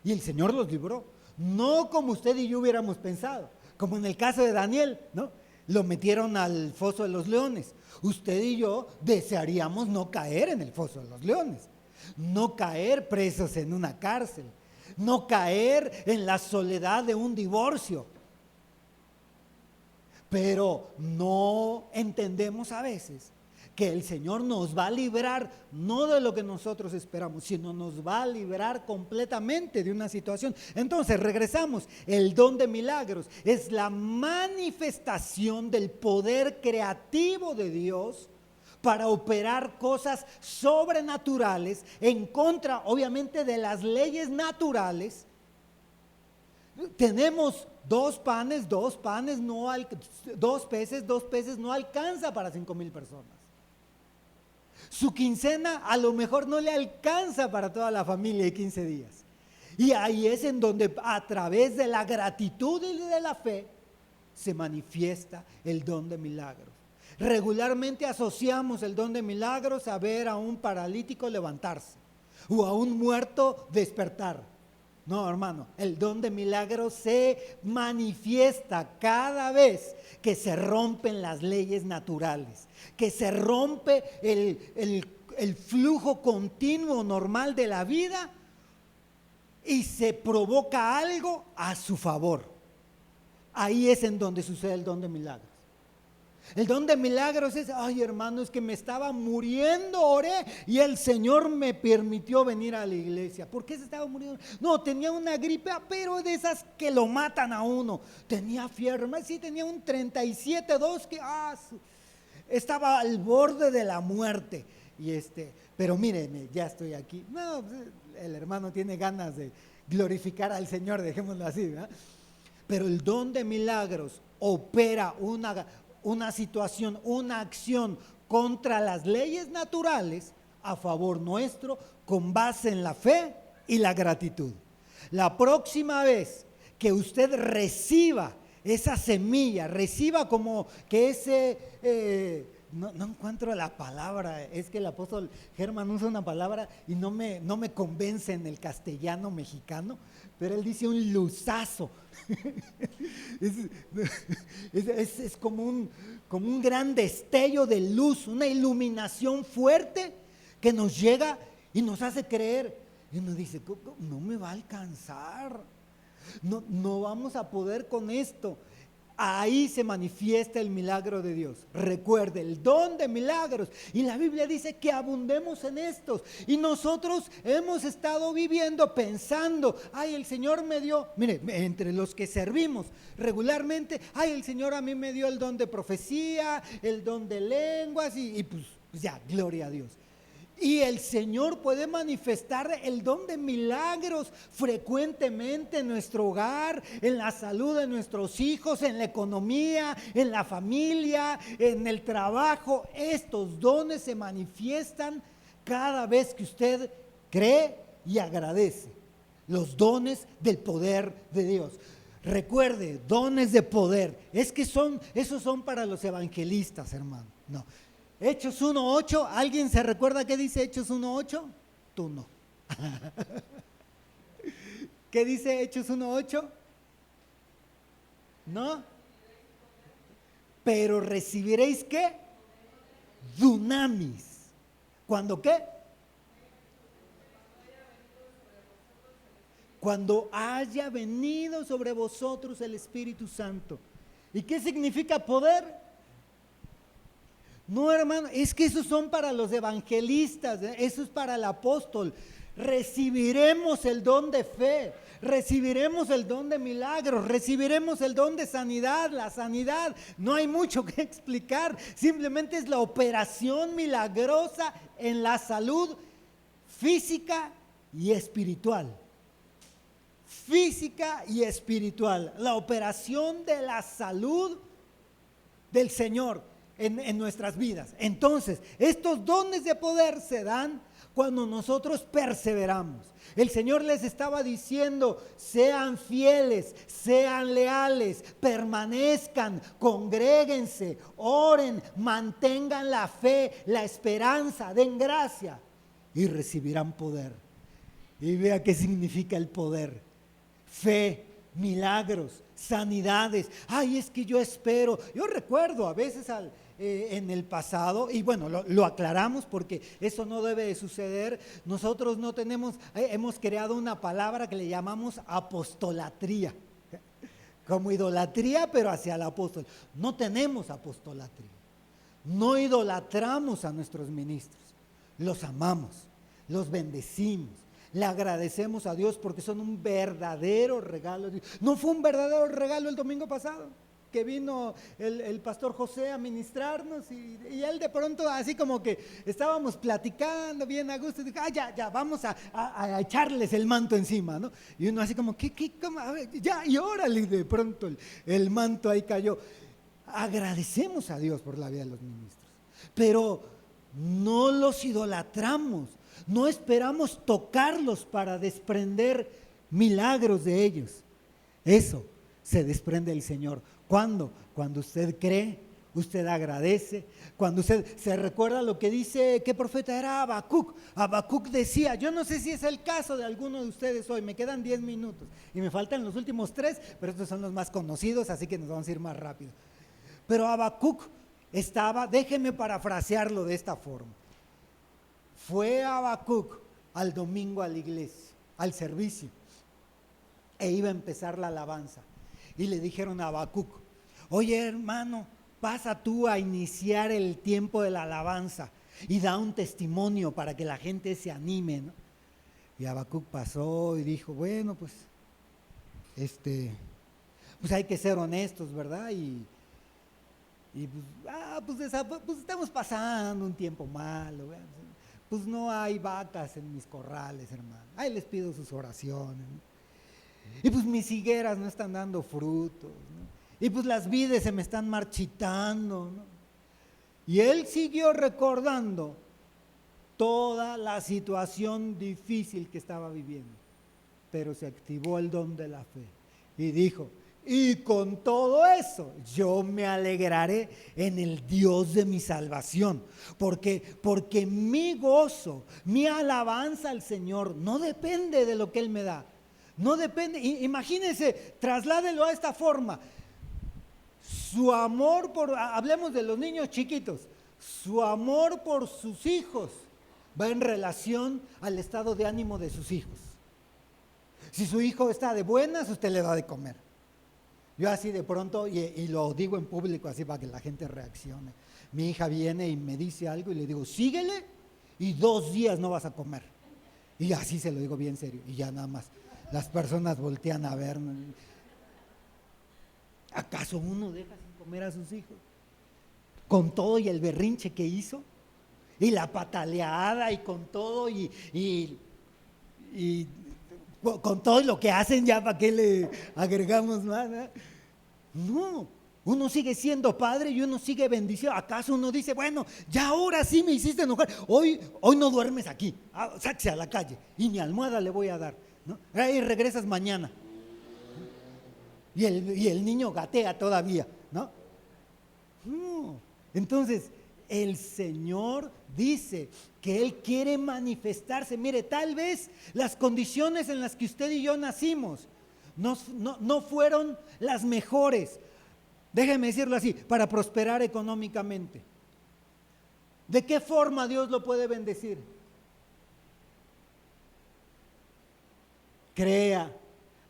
S1: Y el Señor los libró. No como usted y yo hubiéramos pensado. Como en el caso de Daniel, ¿no? Lo metieron al foso de los leones. Usted y yo desearíamos no caer en el foso de los leones. No caer presos en una cárcel. No caer en la soledad de un divorcio. Pero no entendemos a veces que el Señor nos va a librar no de lo que nosotros esperamos, sino nos va a librar completamente de una situación. Entonces regresamos, el don de milagros es la manifestación del poder creativo de Dios para operar cosas sobrenaturales en contra, obviamente, de las leyes naturales. Tenemos 2 peces no alcanza para 5,000 personas. Su quincena a lo mejor no le alcanza para toda la familia de 15 días. Y ahí es en donde a través de la gratitud y de la fe se manifiesta el don de milagros. Regularmente asociamos el don de milagros a ver a un paralítico levantarse o a un muerto despertar. No, hermano, el don de milagros se manifiesta cada vez que se rompen las leyes naturales, que se rompe el flujo continuo normal de la vida y se provoca algo a su favor. Ahí es en donde sucede el don de milagros. El don de milagros es, ay hermano, es que me estaba muriendo, oré y el Señor me permitió venir a la iglesia. ¿Por qué se estaba muriendo? No, tenía una gripe, pero de esas que lo matan a uno. Tenía fiebre, sí, tenía un 37,2 que estaba al borde de la muerte. Pero mírenme, ya estoy aquí. No, el hermano tiene ganas de glorificar al Señor, dejémoslo así, ¿verdad? Pero el don de milagros opera una situación, una acción contra las leyes naturales a favor nuestro con base en la fe y la gratitud. La próxima vez que usted reciba esa semilla, reciba como que no encuentro la palabra, es que el apóstol Germán usa una palabra y no me convence en el castellano mexicano, pero él dice un luzazo. Es como un gran destello de luz, una iluminación fuerte que nos llega y nos hace creer. Y uno dice, no me va a alcanzar, no vamos a poder con esto. Ahí se manifiesta el milagro de Dios. Recuerde, el don de milagros. Y la Biblia dice que abundemos en estos. Y nosotros hemos estado viviendo pensando, ay, el Señor me dio, mire, entre los que servimos regularmente, ay, el Señor a mí me dio el don de profecía, el don de lenguas y pues ya, gloria a Dios. Y el Señor puede manifestar el don de milagros frecuentemente en nuestro hogar, en la salud de nuestros hijos, en la economía, en la familia, en el trabajo. Estos dones se manifiestan cada vez que usted cree y agradece. Los dones del poder de Dios. Recuerde, dones de poder. Es que esos son para los evangelistas, hermano. No. Hechos 1:8, ¿alguien se recuerda qué dice Hechos 1:8? Tú no. ¿Qué dice Hechos 1:8? ¿No? Pero recibiréis ¿qué? Dunamis. ¿Cuándo qué? Cuando haya venido sobre vosotros el Espíritu Santo. ¿Y qué significa poder? No, hermano, es que esos son para los evangelistas, eso es para el apóstol. Recibiremos el don de fe, recibiremos el don de milagros, recibiremos el don de sanidad. La sanidad, no hay mucho que explicar, simplemente es la operación milagrosa en la salud física y espiritual. Física y espiritual, la operación de la salud del Señor en nuestras vidas. Entonces, estos dones de poder se dan cuando nosotros perseveramos. El Señor les estaba diciendo, sean fieles, sean leales, permanezcan, congréguense, oren, mantengan la fe, la esperanza, den gracia y recibirán poder. Y vea qué significa el poder. Fe, milagros, sanidades. Ay, es que yo espero. Yo recuerdo a veces en el pasado, y bueno, lo aclaramos porque eso no debe de suceder. Nosotros no tenemos, hemos creado una palabra que le llamamos apostolatría, como idolatría, pero hacia el apóstol. No tenemos apostolatría, no idolatramos a nuestros ministros, los amamos, los bendecimos. Le agradecemos a Dios porque son un verdadero regalo. ¿No fue un verdadero regalo el domingo pasado? Que vino el pastor José a ministrarnos y él de pronto así como que estábamos platicando bien a gusto y dijo, ya, vamos a echarles el manto encima, ¿no? Y uno así como, ¿qué? ¿Cómo? A ver, ya, y órale, de pronto el manto ahí cayó. Agradecemos a Dios por la vida de los ministros, pero no los idolatramos. No esperamos tocarlos para desprender milagros de ellos. Eso se desprende del Señor. ¿Cuándo? Cuando usted cree, usted agradece. Cuando usted se recuerda lo que dice, ¿qué profeta era? Habacuc. Habacuc decía, yo no sé si es el caso de alguno de ustedes hoy, me quedan 10 minutos y me faltan los últimos 3, pero estos son los más conocidos, así que nos vamos a ir más rápido. Pero Habacuc déjenme parafrasearlo de esta forma. Fue Habacuc al domingo a la iglesia, al servicio, e iba a empezar la alabanza. Y le dijeron a Habacuc, oye hermano, pasa tú a iniciar el tiempo de la alabanza y da un testimonio para que la gente se anime, ¿no? Y Habacuc pasó y dijo, bueno, pues hay que ser honestos, ¿verdad? Pues estamos pasando un tiempo malo, ¿verdad? Pues no hay vacas en mis corrales, hermano. Ahí les pido sus oraciones, ¿no? Y pues mis higueras no están dando frutos, ¿no? Y pues las vides se me están marchitando, ¿no? Y él siguió recordando toda la situación difícil que estaba viviendo, pero se activó el don de la fe y dijo, y con todo eso yo me alegraré en el Dios de mi salvación, porque mi gozo, mi alabanza al Señor no depende de lo que Él me da, no depende. Imagínense, trasládelo a esta forma: su amor hablemos de los niños chiquitos, su amor por sus hijos va en relación al estado de ánimo de sus hijos. Si su hijo está de buenas, usted le da de comer. Yo así de pronto, y lo digo en público así para que la gente reaccione, mi hija viene y me dice algo y le digo, síguele y 2 días no vas a comer. Y así se lo digo bien serio, y ya nada más las personas voltean a ver. ¿Acaso uno deja sin comer a sus hijos? Con todo y el berrinche que hizo, y la pataleada, y con todo, y con todo lo que hacen, ya para qué le agregamos más, ¿eh? No, uno sigue siendo padre y uno sigue bendiciendo. ¿Acaso uno dice, bueno, ya ahora sí me hiciste enojar, hoy no duermes aquí, sáquese a la calle y ni almohada le voy a dar, ¿no? Ahí regresas mañana? Y el niño gatea todavía, ¿no? No. Entonces, el Señor dice que Él quiere manifestarse. Mire, tal vez las condiciones en las que usted y yo nacimos no fueron las mejores, déjeme decirlo así, para prosperar económicamente. ¿De qué forma Dios lo puede bendecir? Crea,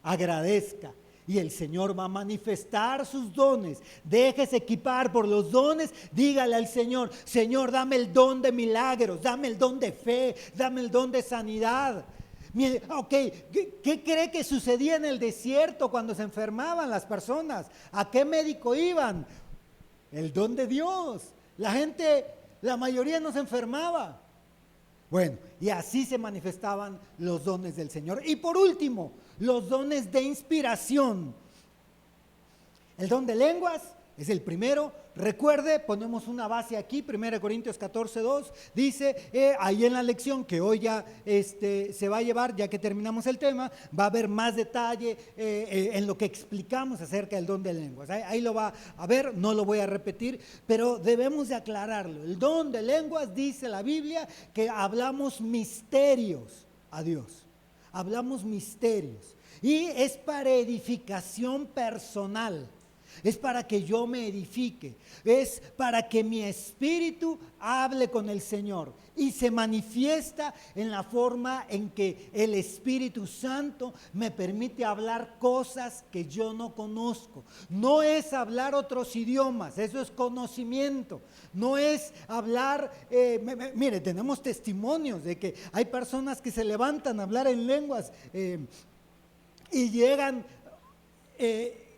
S1: agradezca, y el Señor va a manifestar sus dones. Déjese equipar por los dones, dígale al Señor, Señor, dame el don de milagros, dame el don de fe, dame el don de sanidad. Ok, ¿qué cree que sucedía en el desierto cuando se enfermaban las personas? ¿A qué médico iban? El don de Dios. La gente, la mayoría no se enfermaba. Bueno, y así se manifestaban los dones del Señor. Y por último, los dones de inspiración. El don de lenguas es el primero. Recuerde, ponemos una base aquí, 1 Corintios 14:2, dice, ahí en la lección que hoy ya se va a llevar, ya que terminamos el tema, va a haber más detalle en lo que explicamos acerca del don de lenguas. Ahí lo va a ver, no lo voy a repetir, pero debemos de aclararlo. El don de lenguas, dice la Biblia, que hablamos misterios a Dios. Hablamos misterios. Y es para edificación personal. Es para que yo me edifique, es para que mi espíritu hable con el Señor y se manifiesta en la forma en que el Espíritu Santo me permite hablar cosas que yo no conozco. No es hablar otros idiomas, eso es conocimiento. No es hablar, mire, tenemos testimonios de que hay personas que se levantan a hablar en lenguas y llegan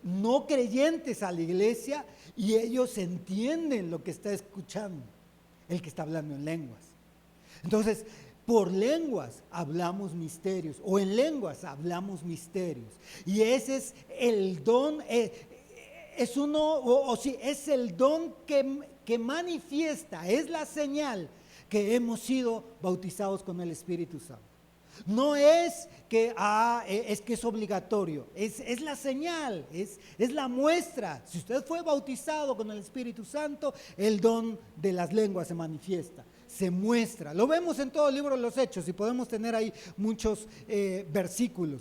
S1: no creyentes a la iglesia y ellos entienden lo que está escuchando el que está hablando en lenguas. Entonces, por lenguas hablamos misterios, o en lenguas hablamos misterios, y ese es el don, es el don que manifiesta, es la señal que hemos sido bautizados con el Espíritu Santo. No es que es obligatorio, es la señal, es la muestra. Si usted fue bautizado con el Espíritu Santo, el don de las lenguas se manifiesta, se muestra. Lo vemos en todo el libro de los Hechos y podemos tener ahí muchos versículos.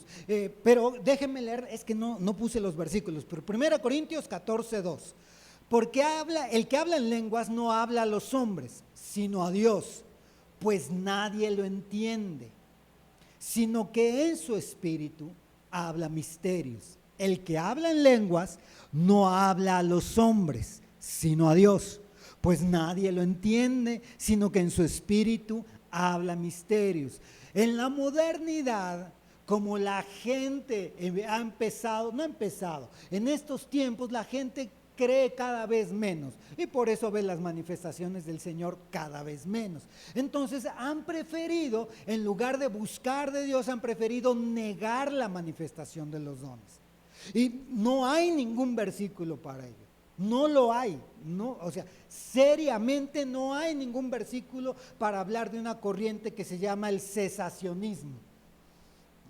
S1: Pero déjenme leer, es que no puse los versículos, pero 1 Corintios 14:2. Porque el que habla en lenguas no habla a los hombres, sino a Dios, pues nadie lo entiende, sino que en su espíritu habla misterios. El que habla en lenguas no habla a los hombres, sino a Dios, pues nadie lo entiende, sino que en su espíritu habla misterios. En la modernidad, como la gente en estos tiempos la gente cree cada vez menos y por eso ve las manifestaciones del Señor cada vez menos. Entonces han preferido, en lugar de buscar de Dios, han preferido negar la manifestación de los dones. Y no hay ningún versículo para ello. No lo hay, no, o sea, seriamente no hay ningún versículo para hablar de una corriente que se llama el cesacionismo.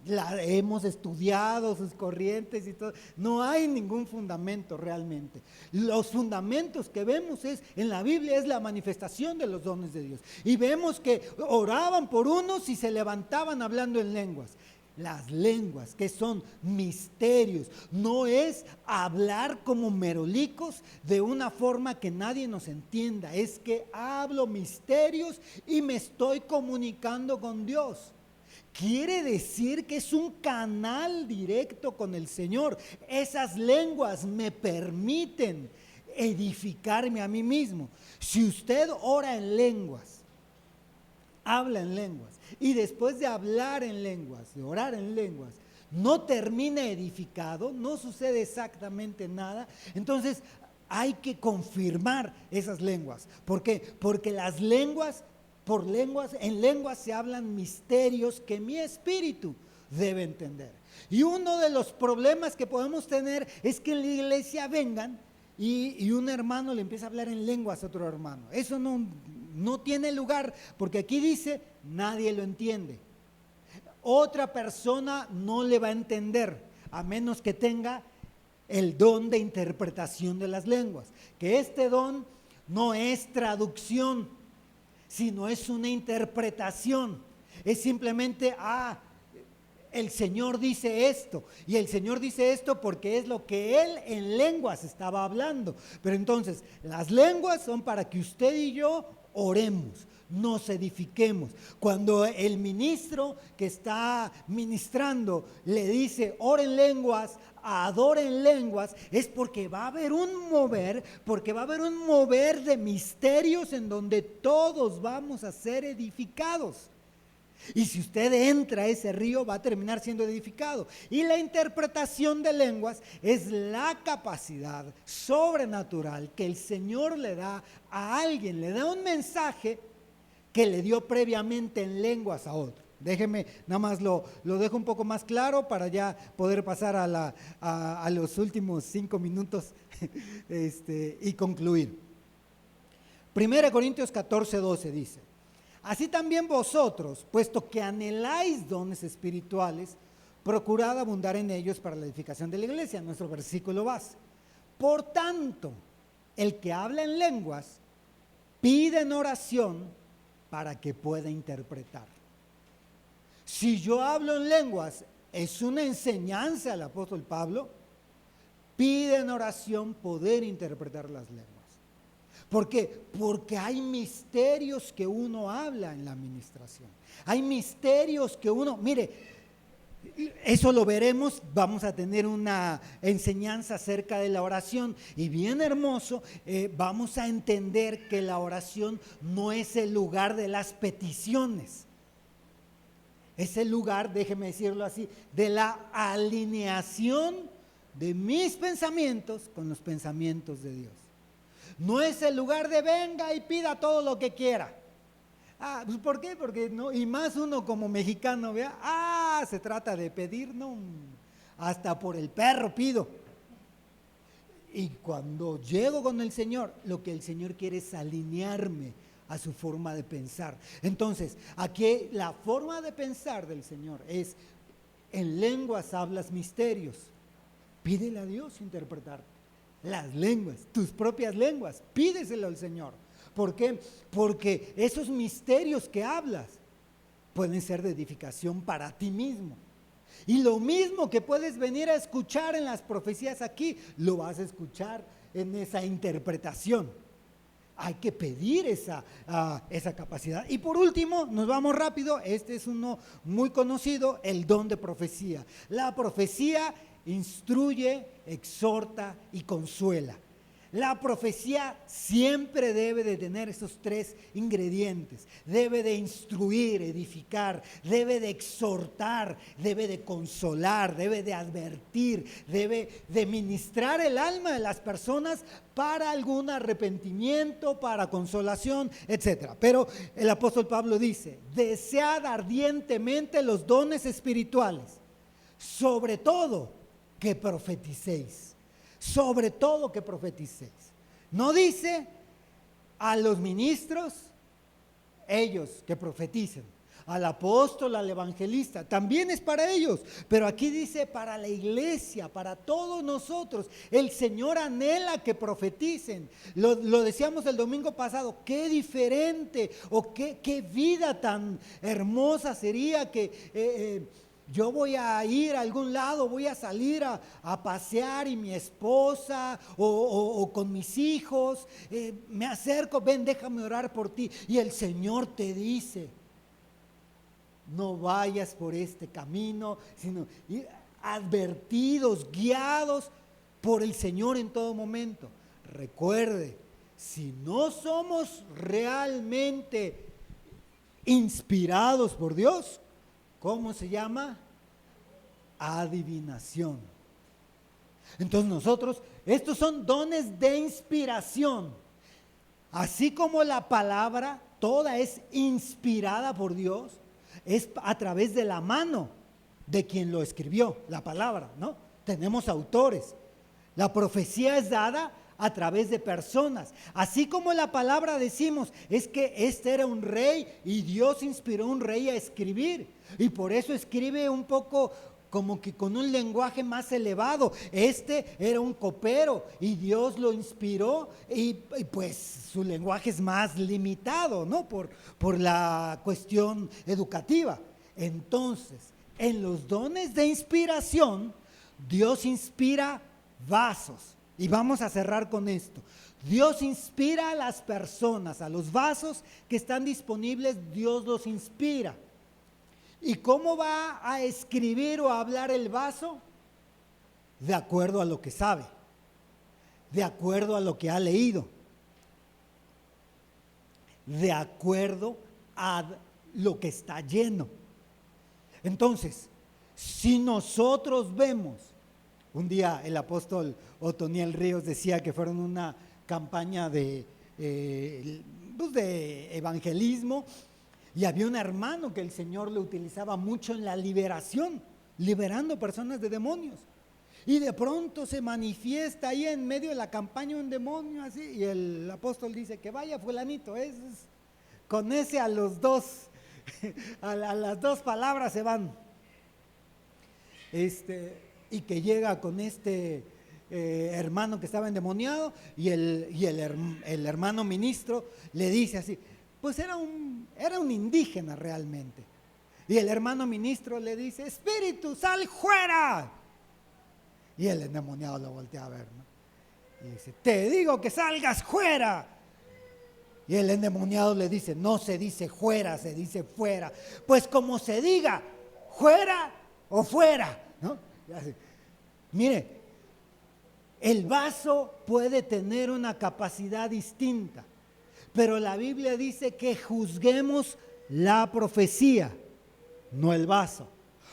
S1: Hemos estudiado sus corrientes y todo, no hay ningún fundamento realmente. Los fundamentos que vemos en la Biblia es la manifestación de los dones de Dios. Y vemos que oraban por unos y se levantaban hablando en lenguas. Las lenguas, que son misterios, no es hablar como merolicos de una forma que nadie nos entienda, es que hablo misterios y me estoy comunicando con Dios. Quiere decir que es un canal directo con el Señor. Esas lenguas me permiten edificarme a mí mismo. Si usted ora en lenguas, habla en lenguas, y después de hablar en lenguas, de orar en lenguas, no termina edificado, no sucede exactamente nada, entonces hay que confirmar esas lenguas. ¿Por qué? Porque las lenguas, en lenguas se hablan misterios que mi espíritu debe entender. Y uno de los problemas que podemos tener es que en la iglesia vengan y un hermano le empieza a hablar en lenguas a otro hermano. Eso no tiene lugar, porque aquí dice, nadie lo entiende. Otra persona no le va a entender, a menos que tenga el don de interpretación de las lenguas. Que este don no es traducción, sino es una interpretación. Es simplemente, el Señor dice esto, y el Señor dice esto porque es lo que Él en lenguas estaba hablando. Pero entonces, las lenguas son para que usted y yo oremos, nos edifiquemos. Cuando el ministro que está ministrando le dice, ore en lenguas, adore en lenguas, es porque va a haber un mover de misterios en donde todos vamos a ser edificados. Y si usted entra a ese río, va a terminar siendo edificado. Y la interpretación de lenguas es la capacidad sobrenatural que el Señor le da a alguien, le da un mensaje que le dio previamente en lenguas a otro. Déjeme, nada más lo dejo un poco más claro para ya poder pasar a los últimos 5 minutos y concluir. 1 Corintios 14:12 dice: así también vosotros, puesto que anheláis dones espirituales, procurad abundar en ellos para la edificación de la iglesia. Nuestro versículo base. Por tanto, el que habla en lenguas, pide en oración para que pueda interpretar. Si yo hablo en lenguas, es una enseñanza al apóstol Pablo, pide en oración poder interpretar las lenguas. ¿Por qué? Porque hay misterios que uno habla en la administración. Hay misterios que uno, mire, eso lo veremos, vamos a tener una enseñanza acerca de la oración y bien hermoso, vamos a entender que la oración no es el lugar de las peticiones. Es el lugar, déjeme decirlo así, de la alineación de mis pensamientos con los pensamientos de Dios. No es el lugar de venga y pida todo lo que quiera. Pues ¿por qué? Porque no, y más uno como mexicano, vea, se trata de pedir, no, hasta por el perro pido. Y cuando llego con el Señor, lo que el Señor quiere es alinearme a su forma de pensar. Entonces, aquí la forma de pensar del Señor es, en lenguas hablas misterios, pídele a Dios interpretar las lenguas, tus propias lenguas, pídeselo al Señor. ¿Por qué? Porque esos misterios que hablas pueden ser de edificación para ti mismo. Y lo mismo que puedes venir a escuchar en las profecías aquí, lo vas a escuchar en esa interpretación. Hay que pedir esa capacidad. Y por último, nos vamos rápido, este es uno muy conocido, el don de profecía. La profecía instruye, exhorta y consuela. La profecía siempre debe de tener esos tres ingredientes. Debe de instruir, edificar, debe de exhortar, debe de consolar, debe de advertir, debe de ministrar el alma de las personas para algún arrepentimiento, para consolación, etc. Pero el apóstol Pablo dice: desead ardientemente los dones espirituales, sobre todo que profeticéis. Sobre todo que profeticéis. No dice a los ministros, ellos que profeticen, al apóstol, al evangelista, también es para ellos, pero aquí dice para la iglesia, para todos nosotros. El Señor anhela que profeticen. Lo decíamos el domingo pasado, qué diferente o qué vida tan hermosa sería que yo voy a ir a algún lado, voy a salir a pasear y mi esposa o con mis hijos, me acerco, ven, déjame orar por ti. Y el Señor te dice: no vayas por este camino, sino advertidos, guiados por el Señor en todo momento. Recuerde, si no somos realmente inspirados por Dios, ¿cómo se llama? Adivinación. Entonces nosotros, estos son dones de inspiración. Así como la palabra toda es inspirada por Dios, es a través de la mano de quien lo escribió, la palabra, ¿no? Tenemos autores. La profecía es dada a través de personas. Así como la palabra decimos, es que este era un rey y Dios inspiró a un rey a escribir. Y por eso escribe un poco como que con un lenguaje más elevado. Este era un copero y Dios lo inspiró y pues su lenguaje es más limitado, ¿no? Por la cuestión educativa. Entonces, en los dones de inspiración, Dios inspira vasos. Y vamos a cerrar con esto. Dios inspira a las personas, a los vasos que están disponibles, Dios los inspira. ¿Y cómo va a escribir o a hablar el vaso? De acuerdo a lo que sabe, de acuerdo a lo que ha leído, de acuerdo a lo que está lleno. Entonces, si nosotros vemos, un día el apóstol Otoniel Ríos decía que fueron una campaña de evangelismo, y había un hermano que el Señor lo utilizaba mucho en la liberación, liberando personas de demonios. Y de pronto se manifiesta ahí en medio de la campaña un demonio así, y el apóstol dice que vaya fulanito, con ese a los dos, a las dos palabras se van. Y que llega con este hermano que estaba endemoniado, y el hermano ministro le dice así, pues era un indígena realmente. Y el hermano ministro le dice: espíritu, sal fuera. Y el endemoniado lo voltea a ver, ¿no? Y dice: te digo que salgas fuera. Y el endemoniado le dice: no se dice fuera, se dice fuera. Pues como se diga, fuera o fuera, ¿no? Mire, el vaso puede tener una capacidad distinta, pero la Biblia dice que juzguemos la profecía, no el vaso.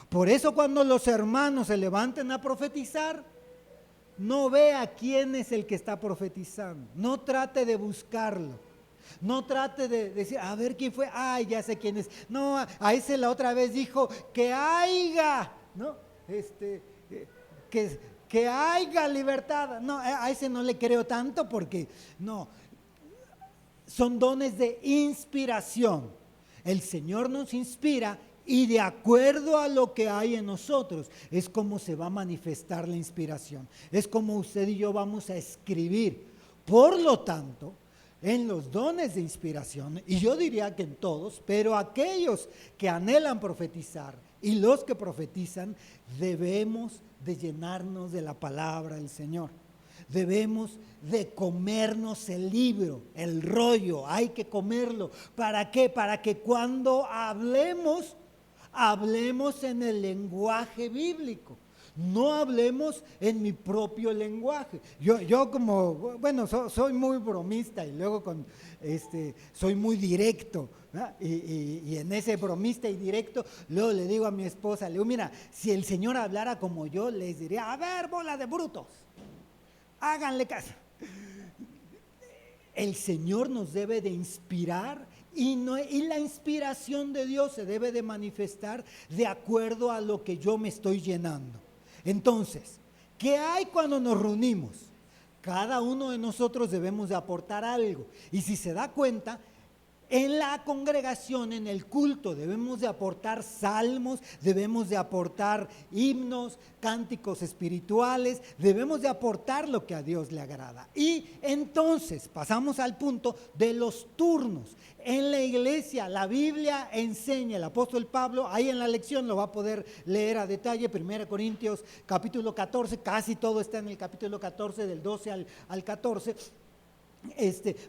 S1: Por eso cuando los hermanos se levanten a profetizar, no vea quién es el que está profetizando, no trate de buscarlo, no trate de decir, a ver quién fue, ay, ya sé quién es. No, a ese la otra vez dijo que haya, ¿no? Que haya libertad. No, a ese no le creo tanto porque no. Son dones de inspiración. El Señor nos inspira y de acuerdo a lo que hay en nosotros es como se va a manifestar la inspiración. Es como usted y yo vamos a escribir. Por lo tanto, en los dones de inspiración, y yo diría que en todos, pero aquellos que anhelan profetizar y los que profetizan, debemos de llenarnos de la palabra del Señor. Debemos de comernos el libro, el rollo, hay que comerlo. ¿Para qué? Para que cuando hablemos en el lenguaje bíblico. no hablemos en mi propio lenguaje. Yo como, bueno, soy muy bromista y luego soy muy directo, ¿verdad? Y en ese bromista y directo, luego le digo a mi esposa, le digo, mira, si el Señor hablara como yo, les diría, a ver, bola de brutos, háganle caso. El Señor nos debe de inspirar y la inspiración de Dios se debe de manifestar de acuerdo a lo que yo me estoy llenando. Entonces, ¿qué hay cuando nos reunimos? Cada uno de nosotros debemos de aportar algo. Y si se da cuenta, en la congregación, en el culto, debemos de aportar salmos, debemos de aportar himnos, cánticos espirituales, debemos de aportar lo que a Dios le agrada. Y entonces pasamos al punto de los turnos. En la iglesia, la Biblia enseña, el apóstol Pablo, ahí en la lección lo va a poder leer a detalle, 1 Corintios capítulo 14, casi todo está en el capítulo 14, del 12 al 14.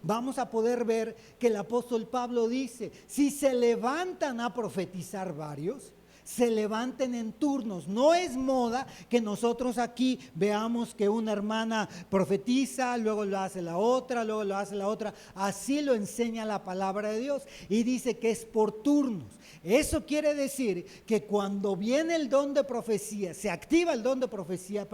S1: Vamos a poder ver que el apóstol Pablo dice, si se levantan a profetizar varios, se levanten en turnos. No es moda que nosotros aquí veamos que una hermana profetiza, luego lo hace la otra, luego lo hace la otra. Así lo enseña la palabra de Dios y dice que es por turnos. Eso quiere decir que cuando viene el don de profecía, se activa el don de profecía,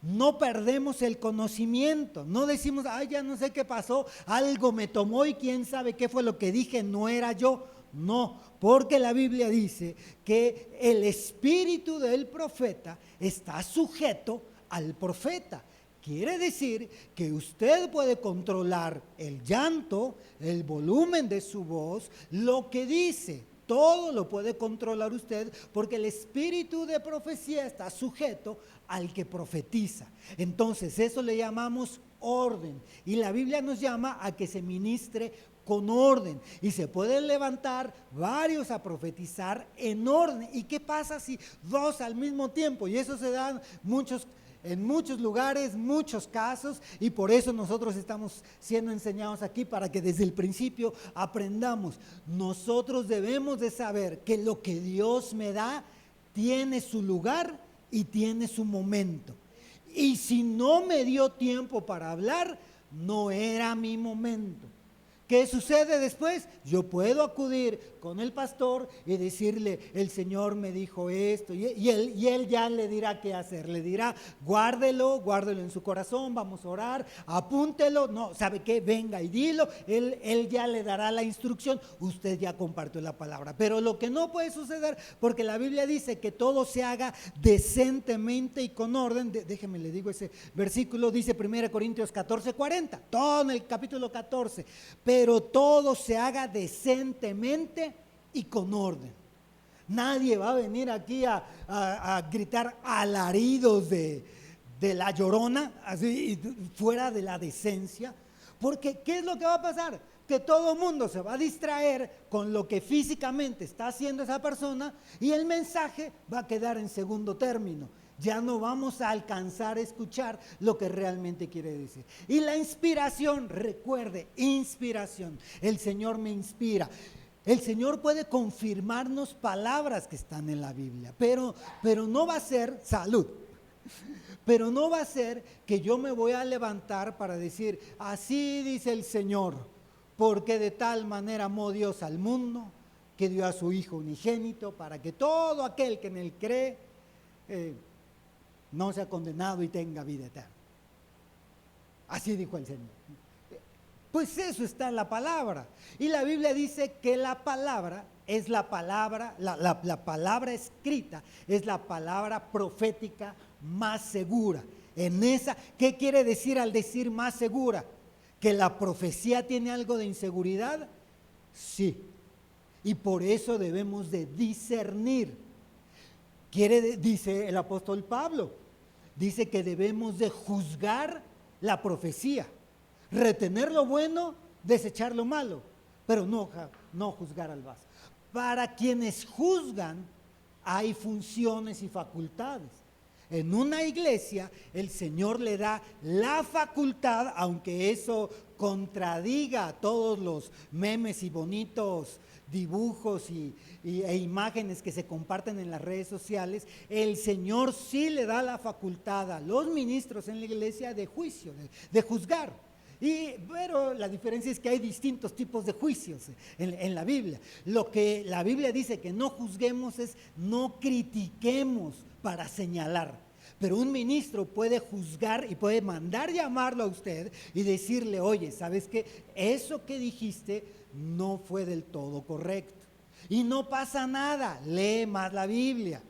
S1: no perdemos el conocimiento. No decimos, ay, ya no sé qué pasó, algo me tomó y quién sabe qué fue lo que dije, no era yo. No, porque la Biblia dice que el espíritu del profeta está sujeto al profeta. Quiere decir que usted puede controlar el llanto, el volumen de su voz, lo que dice. Todo lo puede controlar usted porque el espíritu de profecía está sujeto al que profetiza. Entonces eso le llamamos orden y la Biblia nos llama a que se ministre con orden y se pueden levantar varios a profetizar en orden. ¿Y qué pasa si dos al mismo tiempo? Y eso se da en muchos lugares, muchos casos, y por eso nosotros estamos siendo enseñados aquí para que desde el principio aprendamos. Nosotros debemos de saber que lo que Dios me da tiene su lugar y tiene su momento. Y si no me dio tiempo para hablar, no era mi momento. ¿Qué sucede después? Yo puedo acudir con el pastor y decirle, el Señor me dijo esto, y él ya le dirá qué hacer, le dirá, guárdelo en su corazón, vamos a orar, apúntelo, no, ¿sabe qué? Venga y dilo, él ya le dará la instrucción, usted ya compartió la palabra. Pero lo que no puede suceder, porque la Biblia dice que todo se haga decentemente y con orden, déjeme le digo ese versículo, dice 1 Corintios 14:40, todo en el capítulo 14, pero todo se haga decentemente y con orden. Nadie va a venir aquí a gritar alaridos de la Llorona, así fuera de la decencia, porque ¿qué es lo que va a pasar? Que todo el mundo se va a distraer con lo que físicamente está haciendo esa persona y el mensaje va a quedar en segundo término. Ya no vamos a alcanzar a escuchar lo que realmente quiere decir. Y la inspiración, recuerde, inspiración. El Señor me inspira. El Señor puede confirmarnos palabras que están en la Biblia, pero no va a ser salud. Pero no va a ser que yo me voy a levantar para decir, así dice el Señor, porque de tal manera amó Dios al mundo, que dio a su Hijo unigénito, para que todo aquel que en él cree, no sea condenado y tenga vida eterna. Así dijo el Señor. Pues eso está en la palabra. Y la Biblia dice que la palabra es la palabra, la palabra escrita es la palabra profética más segura. ¿Qué quiere decir al decir más segura? ¿Que la profecía tiene algo de inseguridad? Sí. Y por eso debemos de discernir. Dice el apóstol Pablo, dice que debemos de juzgar la profecía, retener lo bueno, desechar lo malo, pero no juzgar al vaso. Para quienes juzgan hay funciones y facultades. En una iglesia el Señor le da la facultad, aunque eso contradiga todos los memes y bonitos dibujos e imágenes que se comparten en las redes sociales, el Señor sí le da la facultad a los ministros en la iglesia de juicio, de juzgar. Pero la diferencia es que hay distintos tipos de juicios en la Biblia. Lo que la Biblia dice que no juzguemos es no critiquemos para señalar. Pero un ministro puede juzgar y puede mandar llamarlo a usted y decirle, oye, ¿sabes qué? Eso que dijiste no fue del todo correcto. Y no pasa nada, lee más la Biblia.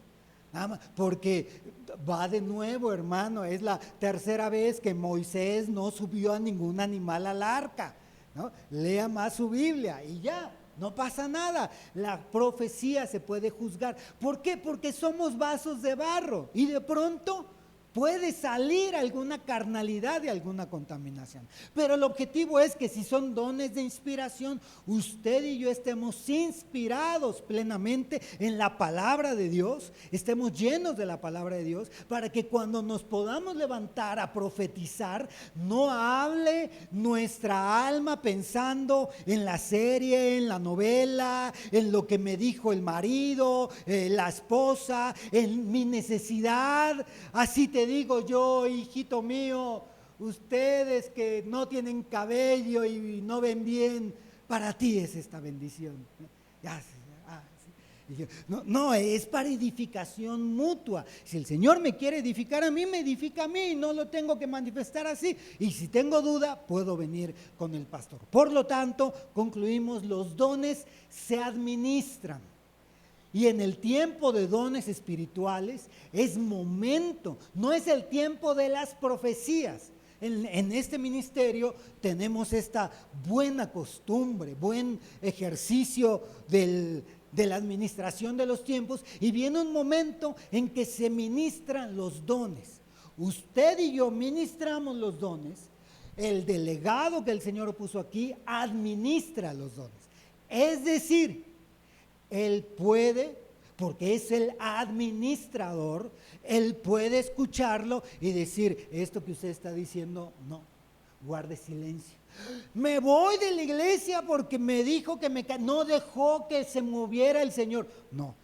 S1: Porque va de nuevo, hermano, es la tercera vez que Moisés no subió a ningún animal al arca, ¿no? Lea más su Biblia y ya, no pasa nada. La profecía se puede juzgar. ¿Por qué? Porque somos vasos de barro y de pronto puede salir alguna carnalidad y alguna contaminación. Pero el objetivo es que si son dones de inspiración, usted y yo estemos inspirados plenamente en la palabra de Dios, estemos llenos de la palabra de Dios, para que cuando nos podamos levantar a profetizar, no hable nuestra alma pensando en la serie, en la novela, en lo que me dijo el marido, la esposa, en mi necesidad. Así te digo yo, hijito mío, ustedes que no tienen cabello y no ven bien, para ti es esta bendición. No, es para edificación mutua. Si el Señor me quiere edificar a mí, me edifica a mí, no lo tengo que manifestar así. Y si tengo duda, puedo venir con el pastor. Por lo tanto, concluimos, los dones se administran. Y en el tiempo de dones espirituales es momento, no es el tiempo de las profecías. En este ministerio tenemos esta buena costumbre, buen ejercicio de la administración de los tiempos, y viene un momento en que se ministran los dones. Usted y yo ministramos los dones. El delegado que el Señor puso aquí administra los dones. Es decir, él puede, porque es el administrador, él puede escucharlo y decir, esto que usted está diciendo, no, guarde silencio. Me voy de la iglesia porque me dijo que no dejó que se moviera el Señor. No,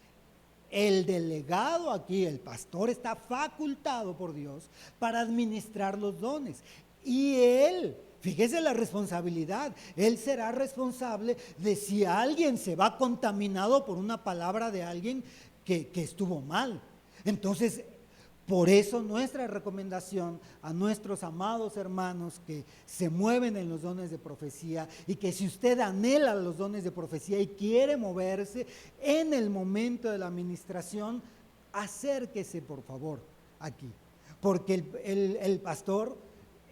S1: el delegado aquí, el pastor, está facultado por Dios para administrar los dones. Y él, fíjese la responsabilidad, él será responsable de si alguien se va contaminado por una palabra de alguien que estuvo mal. Entonces, por eso nuestra recomendación a nuestros amados hermanos que se mueven en los dones de profecía, y que si usted anhela los dones de profecía y quiere moverse en el momento de la administración, acérquese por favor aquí, porque el pastor,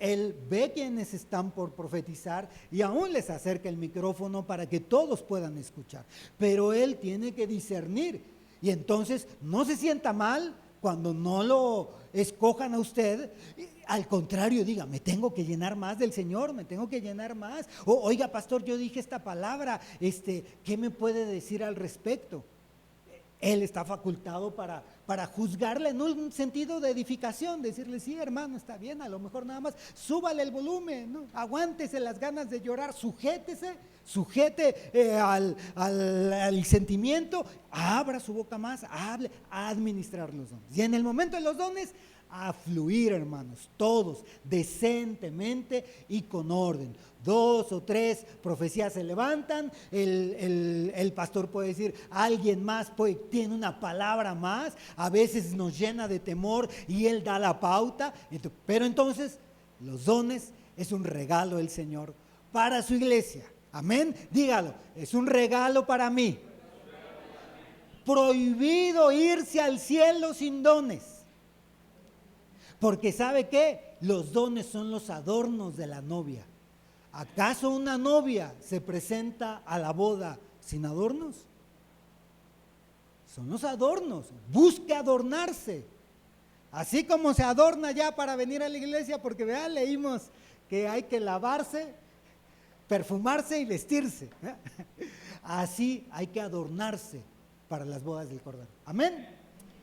S1: él ve quienes están por profetizar y aún les acerca el micrófono para que todos puedan escuchar. Pero él tiene que discernir, y entonces no se sienta mal cuando no lo escojan a usted. Al contrario, diga, me tengo que llenar más del Señor, me tengo que llenar más. Oiga, pastor, yo dije esta palabra, ¿qué me puede decir al respecto? Él está facultado para juzgarle en un sentido de edificación, decirle, sí, hermano, está bien, a lo mejor nada más súbale el volumen, ¿no? Aguántese las ganas de llorar, sujete al sentimiento, abra su boca más, hable, a administrar los dones. Y en el momento de los dones, a fluir, hermanos, todos decentemente y con orden. 2 o 3 profecías se levantan, el pastor puede decir, alguien más tiene una palabra más, a veces nos llena de temor y él da la pauta, pero entonces los dones es un regalo del Señor para su iglesia. Amén, dígalo, es un regalo para mí. Prohibido irse al cielo sin dones. Porque ¿sabe qué? Los dones son los adornos de la novia. ¿Acaso una novia se presenta a la boda sin adornos? Son los adornos. Busque adornarse. Así como se adorna ya para venir a la iglesia, porque vean, leímos que hay que lavarse, perfumarse y vestirse. Así hay que adornarse para las bodas del Cordero. Amén.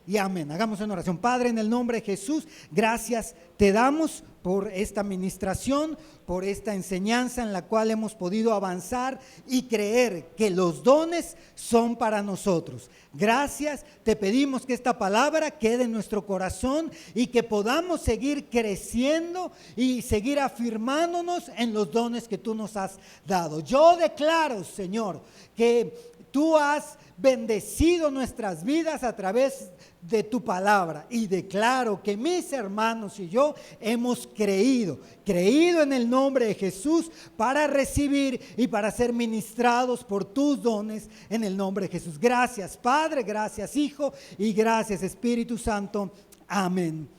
S1: y amén. Hagamos una oración. Padre, en el nombre de Jesús, gracias te damos por esta ministración, por esta enseñanza en la cual hemos podido avanzar y creer que los dones son para nosotros. Gracias, te pedimos que esta palabra quede en nuestro corazón y que podamos seguir creciendo y seguir afirmándonos en los dones que tú nos has dado. Yo declaro, Señor, que tú has bendecido nuestras vidas a través de tu palabra, y declaro que mis hermanos y yo hemos creído en el nombre de Jesús para recibir y para ser ministrados por tus dones en el nombre de Jesús. Gracias Padre, gracias Hijo y gracias Espíritu Santo. Amén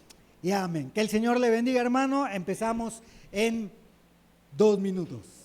S1: y amén. Que el Señor le bendiga, hermano. Empezamos en 2 minutos.